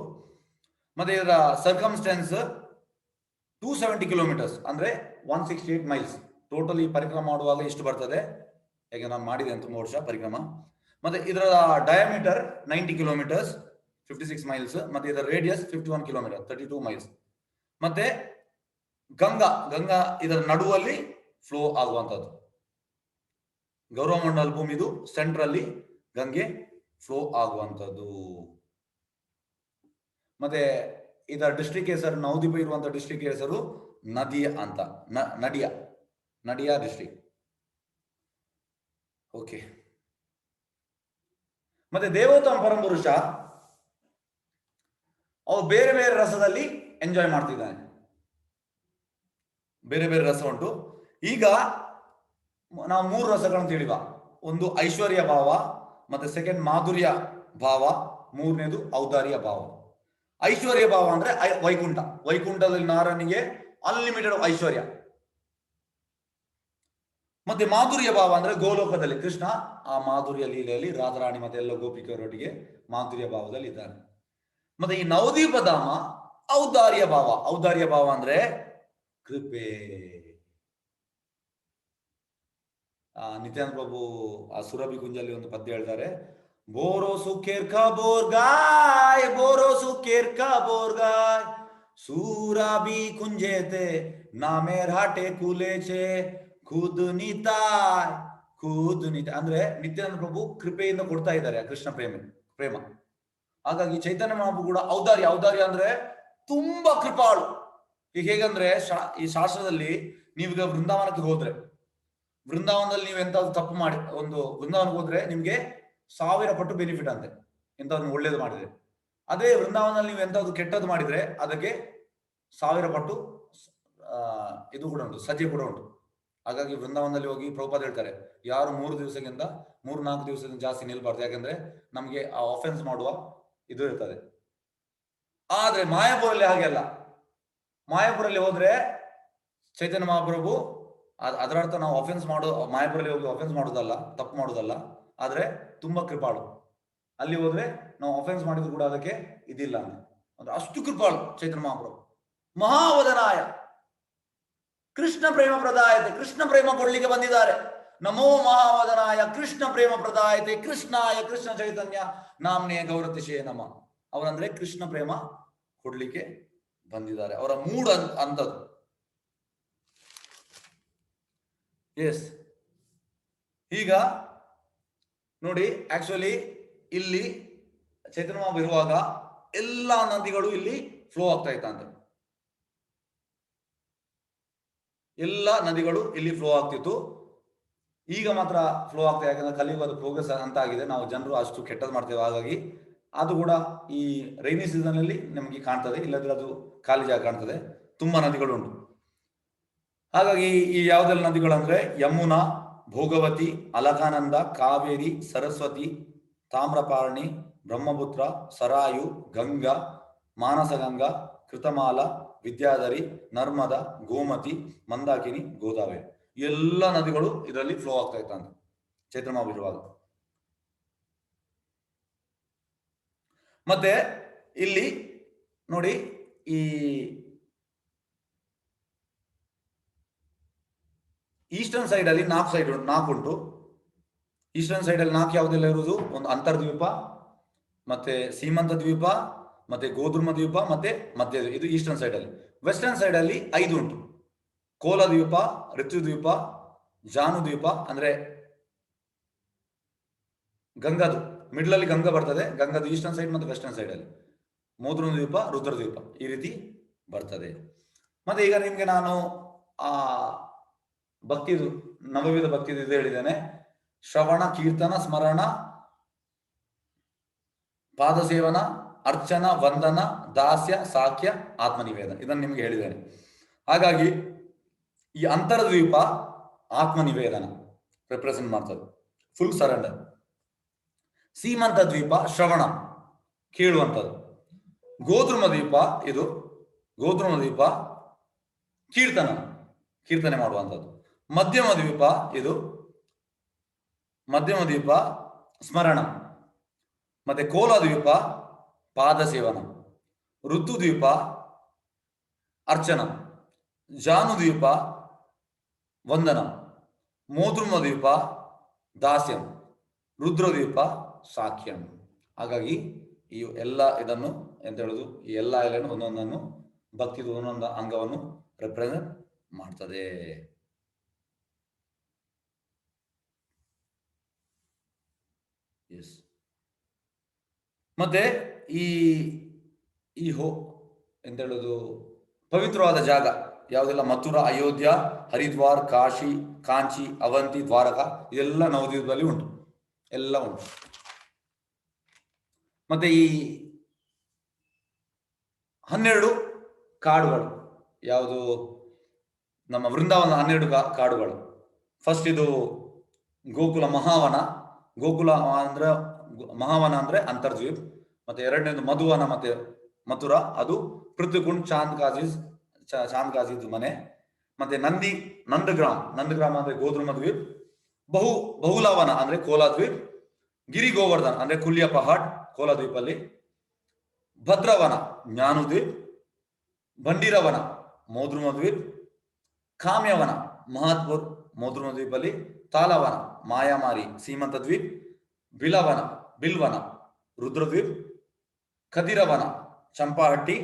ಮತ್ತೆ ಇದರ ಸರ್ಕಮ್ಸ್ಟೆನ್ಸ್ 270 ಕಿಲೋಮೀಟರ್ಸ್ ಅಂದ್ರೆ 168 ಮೈಲ್ಸ್. ಟೋಟಲ್ ಈ ಪರಿಕ್ರಮ ಮಾಡುವಾಗ ಇಷ್ಟು ಬರ್ತದೆ, ಯಾಕೆ ನಾನು ಮಾಡಿದೆ ತುಂಬ ವರ್ಷ ಪರಿಕ್ರಮ. ಮತ್ತೆ ಇದರ ಡಯಾಮೀಟರ್ 90 ಕಿಲೋಮೀಟರ್ಸ್ 56 ಮೈಲ್ಸ್. ಮತ್ತೆ ಇದರ ರೇಡಿಯಸ್ 51 ಕಿಲೋಮೀಟರ್ 32 ಮೈಲ್ಸ್. ಮತ್ತೆ ಗಂಗಾ ಇದರ ನಡುವಲ್ಲಿ ಫ್ಲೋ ಆಗುವಂತದ್ದು. ಗೌರವ ಮಂಡಲ ಭೂಮಿದು ಸೆಂಟ್ರಲ್ಲಿ ಗಂಗೆ ಫ್ಲೋ ಆಗುವಂಥದ್ದು. ಮತ್ತೆ ಇದರ ಡಿಸ್ಟ್ರಿಕ್ಟ್ ಹೆಸರು, ನವದ್ವೀಪ ಇರುವಂತಹ ಡಿಸ್ಟ್ರಿಕ್ಟ್ ಹೆಸರು ನದಿಯಾ ಅಂತ, ನಡಿಯಾ ಡಿಸ್ಟ್ರಿಕ್ಟ್. ಓಕೆ. ಮತ್ತೆ ದೇವೋತ್ತಮ ಪರಮಪುರುಷ ಅವ್ರು ಬೇರೆ ಬೇರೆ ರಸದಲ್ಲಿ ಎಂಜಾಯ್ ಮಾಡ್ತಿದ್ದಾನೆ. ಬೇರೆ ಬೇರೆ ರಸ ಉಂಟು. ಈಗ ನಾವು 3 ರಸಗಳನ್ನು ತಿಳಿವ. ಒಂದು ಐಶ್ವರ್ಯ ಭಾವ, ಮತ್ತೆ ಸೆಕೆಂಡ್ ಮಾಧುರ್ಯ ಭಾವ, ಮೂರನೇದು ಔದಾರ್ಯ ಭಾವ. ಐಶ್ವರ್ಯ ಭಾವ ಅಂದ್ರೆ ವೈಕುಂಠದಲ್ಲಿ ನಾರಾಯಣಿಗೆ ಅನ್ಲಿಮಿಟೆಡ್ ಐಶ್ವರ್ಯ. ಮತ್ತೆ ಮಾಧುರ್ಯ ಭಾವ ಅಂದ್ರೆ ಗೋಲೋಕದಲ್ಲಿ ಕೃಷ್ಣ ಆ ಮಾಧುರ್ಯ ಲೀಲೆಯಲ್ಲಿ ರಾಧಾರಾಣಿ ಮತ್ತೆ ಎಲ್ಲ ಗೋಪಿಕರೊಟ್ಟಿಗೆ ಮಾಧುರ್ಯ ಭಾವದಲ್ಲಿ ಇದ್ದಾನೆ. ಮತ್ತೆ ಈ ನವದ್ವೀಪ ಧಾಮ ಔದಾರ್ಯ ಭಾವ ಅಂದ್ರೆ ಕೃಪೆ. ನಿತ್ಯಾನಂದ ಪ್ರಭು ಆ ಸುರಭಿ ಕುಂಜಲ್ಲಿ ಒಂದು ಪದ್ಯ ಹೇಳ್ತಾರೆ, ಬೋರೋ ಸುಖೇರ್ಕ ಬೋರ್ಗಾಯ್ ಸೂರಾಬಿ ಕುಂಜೇತೆ ನಾಮೇರ್ ಹಾಟೆ ಕುಲೇಚೆ ಖುದ್ ನಿತಾಯ್ ಅಂದ್ರೆ ನಿತ್ಯಾನಂದ ಪ್ರಭು ಕೃಪೆಯಿಂದ ಕೊಡ್ತಾ ಇದ್ದಾರೆ ಆ ಕೃಷ್ಣ ಪ್ರೇಮ. ಹಾಗಾಗಿ ಚೈತನ್ಯ ಮಹಾಪ್ರಭು ಕೂಡ ಔದಾರ್ಯ ಅಂದ್ರೆ ತುಂಬಾ ಕೃಪಾಳು. ಈಗ ಹೇಗಂದ್ರೆ ಈ ಶಾಸ್ತ್ರದಲ್ಲಿ ನೀವೀಗ ವೃಂದಾವನಕ್ಕೆ ಹೋದ್ರೆ, ವೃಂದಾವನದಲ್ಲಿ ನೀವು ಎಂತಾದ್ರು ತಪ್ಪು ಮಾಡಿ ಒಂದು ವೃಂದಾವನಕ್ಕೆ ಹೋದ್ರೆ ನಿಮ್ಗೆ 1000 ಪಟ್ಟು ಬೆನಿಫಿಟ್ ಅಂತೆ ಎಂತಾದ್ರು ಒಳ್ಳೇದು ಮಾಡಿದ್ರೆ. ಅದೇ ವೃಂದಾವನದಲ್ಲಿ ನೀವು ಎಂತಾದ್ರು ಕೆಟ್ಟದ್ದು ಮಾಡಿದ್ರೆ ಅದಕ್ಕೆ 1000 ಪಟ್ಟು ಇದು ಕೂಡ ಉಂಟು, ಸಜ್ಜೆ ಕೂಡ ಉಂಟು. ಹಾಗಾಗಿ ವೃಂದಾವನದಲ್ಲಿ ಹೋಗಿ ಪ್ರಭುಪಾದ ಹೇಳ್ತಾರೆ, ಯಾರು 3 ದಿವಸಕ್ಕಿಂತ 3-4 ದಿವಸದಿಂದ ಜಾಸ್ತಿ ನಿಲ್ಬಾರ್ದು, ಯಾಕಂದ್ರೆ ನಮ್ಗೆ ಆ ಆಫೆನ್ಸ್ ಮಾಡುವ ಇದು ಇರ್ತದೆ. ಆದ್ರೆ ಮಾಯಾಪುರಲ್ಲಿ ಹಾಗೆ ಅಲ್ಲ. ಮಾಯಾಪುರಲ್ಲಿ ಹೋದ್ರೆ ಚೈತನ್ಯ ಮಹಾಪ್ರಭು ಅದರ ಅರ್ಥ ನಾವು ಮಾಯಾಪುರಲ್ಲಿ ಹೋಗಿ ಆಫೆನ್ಸ್ ಮಾಡೋದಲ್ಲ, ತಪ್ಪು ಮಾಡೋದಲ್ಲ, ಆದ್ರೆ ತುಂಬಾ ಕೃಪಾಳು. ಅಲ್ಲಿ ಹೋದ್ರೆ ನಾವು ಆಫೆನ್ಸ್ ಮಾಡಿದ್ರು ಕೂಡ ಅದಕ್ಕೆ ಇದಿಲ್ಲ ಅಂದ್ರೆ ಅಷ್ಟು ಕೃಪಾಳು ಚೈತನ್ಯ ಮಹಾಪ್ರಭು. ಮಹಾವದನಾಯ ಕೃಷ್ಣ ಪ್ರೇಮ ಪ್ರದಾಯತೆ, ಕೃಷ್ಣ ಪ್ರೇಮ ಕೊಡ್ಲಿಕ್ಕೆ ಬಂದಿದ್ದಾರೆ. ನಮೋ ಮಹಾವದನಾಯ ಕೃಷ್ಣ ಪ್ರೇಮ ಪ್ರದಾಯತೆ ಕೃಷ್ಣಾಯ ಕೃಷ್ಣ ಚೈತನ್ಯ ನಾಮ್ನೇ ಗೌರತಿಶೇ ನಮ. ಅವರಂದ್ರೆ ಕೃಷ್ಣ ಪ್ರೇಮ ಕೊಡ್ಲಿಕ್ಕೆ ಬಂದಿದ್ದಾರೆ. ಅವರ ಮೂಡ್ ಅಂತದ್ದು. ಎಸ್, ಈಗ ನೋಡಿ, ಆಕ್ಚುಲಿ ಇಲ್ಲಿ ಚೈತನ್ಯ ಮಹಾಪ್ರಭು ಇರುವಾಗ ಎಲ್ಲಾ ನದಿಗಳು ಇಲ್ಲಿ ಫ್ಲೋ ಆಗ್ತಾ ಇತ್ತಂತೆ. ಎಲ್ಲ ನದಿಗಳು ಇಲ್ಲಿ ಫ್ಲೋ ಆಗ್ತಿತ್ತು. ಈಗ ಮಾತ್ರ ಫ್ಲೋ ಆಗ್ತಾ, ಯಾಕಂದ್ರೆ ಕಲಿಯುಗದ ಪ್ರೋಗ್ರೆಸ್ ಅಂತ ಆಗಿದೆ. ನಾವು ಜನರು ಅಷ್ಟು ಕೆಟ್ಟದ್ದು ಮಾಡ್ತೇವೆ. ಹಾಗಾಗಿ ಅದು ಕೂಡ ಈ ರೈನಿ ಸೀಸನ್ ಅಲ್ಲಿ ನಮಗೆ ಕಾಣ್ತದೆ, ಇಲ್ಲದ್ರೆ ಅದು ಖಾಲಿ ಜಾಗ ಕಾಣ್ತದೆ. ತುಂಬಾ ನದಿಗಳು ಉಂಟು. ಹಾಗಾಗಿ ಈ ಯಾವ್ದೆಲ್ಲ ನದಿಗಳು ಅಂದ್ರೆ ಯಮುನಾ, ಭೋಗವತಿ, ಅಲಕಾನಂದ, ಕಾವೇರಿ, ಸರಸ್ವತಿ, ತಾಮ್ರಪಾರಣಿ, ಬ್ರಹ್ಮಪುತ್ರ, ಸರಾಯು, ಗಂಗಾ, ಮಾನಸಗಂಗಾ, ಕೃತಮಾಲ, ವಿದ್ಯಾಧರಿ, ನರ್ಮದಾ, ಗೋಮತಿ, ಮಂದಾಕಿನಿ, ಗೋದಾವರಿ, ಎಲ್ಲ ನದಿಗಳು ಇದರಲ್ಲಿ ಫ್ಲೋ ಆಗ್ತಾ ಇತ್ತಂತೆ ಚೈತನ್ಯ ಮಹಾಪ್ರಭು ಇರುವಾಗ. ಮತ್ತೆ ಇಲ್ಲಿ ನೋಡಿ, ಈ ಈಸ್ಟರ್ನ್ ಸೈಡ್ ಅಲ್ಲಿ 4 ಉಂಟು. ಈಸ್ಟರ್ನ್ ಸೈಡ್ ಅಲ್ಲಿ 4 ಯಾವುದೆಲ್ಲ ಇರುವುದು? ಒಂದು ಅಂತರ್ದ್ವೀಪ, ಮತ್ತೆ ಸೀಮಂತ ದ್ವೀಪ, ಮತ್ತೆ ಗೋಧೂಮ ದ್ವೀಪ, ಮತ್ತೆ ಮಧ್ಯ, ಇದು ಈಸ್ಟರ್ನ್ ಸೈಡ್ ಅಲ್ಲಿ. ವೆಸ್ಟರ್ನ್ ಸೈಡ್ ಅಲ್ಲಿ 5 ಉಂಟು: ಕೋಲ ದ್ವೀಪ, ಋತು ದ್ವೀಪ, ಜಾನು ದ್ವೀಪ ಅಂದ್ರೆ ಗಂಗಾದು ಮಿಡ್ಲ್ ಅಲ್ಲಿ ಗಂಗಾ ಬರ್ತದೆ, ಗಂಗಾದು ಈಸ್ಟರ್ನ್ ಸೈಡ್ ಮತ್ತೆ ವೆಸ್ಟರ್ನ್ ಸೈಡ್ ಅಲ್ಲಿ. ಮೋದ್ರ ದ್ವೀಪ, ರುದ್ರ ದ್ವೀಪ, ಈ ರೀತಿ ಬರ್ತದೆ. ಮತ್ತೆ ಈಗ ನಿಮ್ಗೆ ನಾನು ಆ ಭಕ್ತಿದು ನವವಿಧ ಭಕ್ತಿದು ಇದು ಹೇಳಿದ್ದೇನೆ. ಶ್ರವಣ, ಕೀರ್ತನ, ಸ್ಮರಣ, ಪಾದಸೇವನ, ಅರ್ಚನ, ವಂದನ, ದಾಸ್ಯ, ಸಾಖ್ಯ, ಆತ್ಮನಿವೇದನ, ಇದನ್ನು ನಿಮಗೆ ಹೇಳಿದ್ದೇನೆ. ಹಾಗಾಗಿ ಈ ಅಂತರ್ದ್ವೀಪ ಆತ್ಮನಿವೇದನ ರೆಪ್ರೆಸೆಂಟ್ ಮಾಡ್ತದೆ, ಫುಲ್ ಸರೆಂಡರ್. ಸೀಮಂತ ದ್ವೀಪ ಶ್ರವಣ, ಕೇಳುವಂಥದ್ದು. ಗೋಧೃಮ ದ್ವೀಪ ಇದು, ಗೋಧೃಮ ದ್ವೀಪ ಕೀರ್ತನೆ ಮಾಡುವಂಥದ್ದು. ಮಧ್ಯಮ ದ್ವೀಪ ಇದು, ಮಧ್ಯಮ ದ್ವೀಪ ಸ್ಮರಣ. ಮತ್ತೆ ಕೋಲ ದ್ವೀಪ ಪಾದ ಸೇವನ. ಋತು ದ್ವೀಪ ಅರ್ಚನ. ಜಾನು ದ್ವೀಪ ವಂದನ. ಮೋದ್ರುಮ ದ್ವೀಪ ದಾಸ್ಯಂ. ರುದ್ರದ್ವೀಪ ಸಾಖ್ಯಂ. ಹಾಗಾಗಿ ಈ ಎಲ್ಲ ಇದನ್ನು ಎಂತ ಹೇಳುದು, ಈ ಎಲ್ಲ ಎಲ್ಲನ್ನು ಒಂದೊಂದನ್ನು ಭಕ್ತಿದು ಒಂದೊಂದು ಅಂಗವನ್ನು ರೆಪ್ರೆಸೆಂಟ್ ಮಾಡ್ತದೆ. ಎಸ್. ಮತ್ತೆ ಈ ಈ ಎಂತ ಹೇಳುದು, ಪವಿತ್ರವಾದ ಜಾಗ ಯಾವುದೆಲ್ಲ, ಮಥುರಾ, ಅಯೋಧ್ಯ, ಹರಿದ್ವಾರ್, ಕಾಶಿ, ಕಾಂಚಿ, ಅವಂತಿ, ದ್ವಾರಕ, ಇದೆಲ್ಲ ನವದ್ವೀಪದಲ್ಲಿ ಉಂಟು, ಎಲ್ಲ ಉಂಟು. ಮತ್ತೆ ಈ 12 ಕಾಡುಗಳು ಯಾವುದು, ನಮ್ಮ ವೃಂದಾವನ 12 ಕಾಡುಗಳು. ಫಸ್ಟ್ ಇದು ಗೋಕುಲ ಮಹಾವನ. ಗೋಕುಲ ಅಂದ್ರೆ ಮಹಾವನ ಅಂದ್ರೆ ಅಂತರ್ದ್ವೀಪ್. ಮತ್ತೆ ಎರಡನೇದು ಮಧುವನ ಮತ್ತೆ ಮಥುರಾ, ಅದು ಪೃಥ್ವಿಕುಂಡ್ ಚಾಂದ್ ಕಾಜಿದ್ ಮನೆ. ಮತ್ತೆ ನಂದಗ್ರಾಮ ಅಂದ್ರೆ ಗೋಧೃಮ ದ್ವೀಪ್. ಬಹುಲಾವನ ಅಂದ್ರೆ ಕೋಲಾ ದ್ವೀಪ್. ಗಿರಿ ಗೋವರ್ಧನ್ ಅಂದ್ರೆ ಕುಲ್ಯ ಪಹಾಡ್ ಕೋಲಾ ದ್ವೀಪಲ್ಲಿ. ಭದ್ರವನ ಜ್ಞಾನುದ್ವೀಪ್. ಬಂಡೀರವನ ಮೋದ್ರುಮ ದ್ವೀಪ್. ಕಾಮ್ಯವನ ಮಹಾತ್ಪುರ್ ಮೋದ್ರುಮ ದ್ವೀಪಲ್ಲಿ. ತಾಲವನ ಮಾಯಾಮಾರಿ ಸೀಮಂತ ದ್ವೀಪ್. ಬಿಲ್ವನ ರುದ್ರದ್ವೀಪ್. ಕದಿರವನ ಚಂಪಾಹಟ್ಟಿ.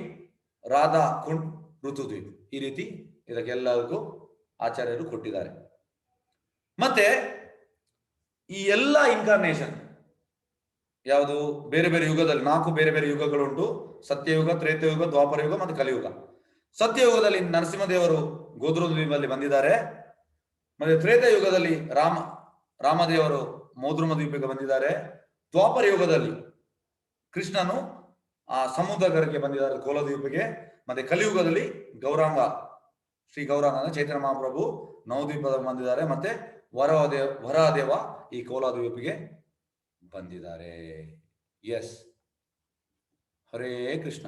ರಾಧಾ ಕುಂಡ್ ಋತುದ್ವೀಪ್. ಈ ರೀತಿ ಇದಕ್ಕೆಲ್ಲರಿಗೂ ಆಚಾರ್ಯರು ಕೊಟ್ಟಿದ್ದಾರೆ. ಮತ್ತೆ ಈ ಎಲ್ಲ ಇನ್ಕಾರ್ನೇಷನ್ ಯಾವುದು, ಬೇರೆ ಬೇರೆ ಯುಗದಲ್ಲಿ 4 ಬೇರೆ ಬೇರೆ ಯುಗಗಳುಂಟು. ಸತ್ಯಯುಗ, ತ್ರೇತಯುಗ, ದ್ವಾಪರ ಯುಗ ಮತ್ತು ಕಲಿಯುಗ. ಸತ್ಯಯುಗದಲ್ಲಿ ನರಸಿಂಹದೇವರು ಗೋಧೃಮದ್ವೀಪಲ್ಲಿ ಬಂದಿದ್ದಾರೆ. ಮತ್ತೆ ತ್ರೇತಯುಗದಲ್ಲಿ ರಾಮದೇವರು ಮೋದ್ರುಮ ದ್ವೀಪಕ್ಕೆ ಬಂದಿದ್ದಾರೆ. ದ್ವಾಪರ ಯುಗದಲ್ಲಿ ಕೃಷ್ಣನು ಆ ಸಮುದ್ರಕ್ಕೆ ಬಂದಿದ್ದಾರೆ ಕೋಲದ್ವೀಪಕ್ಕೆ. ಮತ್ತೆ ಕಲಿಯುಗದಲ್ಲಿ ಶ್ರೀ ಗೌರಾಂಗ ಚೈತನ್ಯ ಮಹಾಪ್ರಭು ನವದ್ವೀಪದಲ್ಲಿ ಬಂದಿದ್ದಾರೆ. ಮತ್ತೆ ವರಹದೇವ ಈ ಕೋಲದ್ವೀಪಿಗೆ ಬಂದಿದ್ದಾರೆ. ಎಸ್, ಹರೇ ಕೃಷ್ಣ.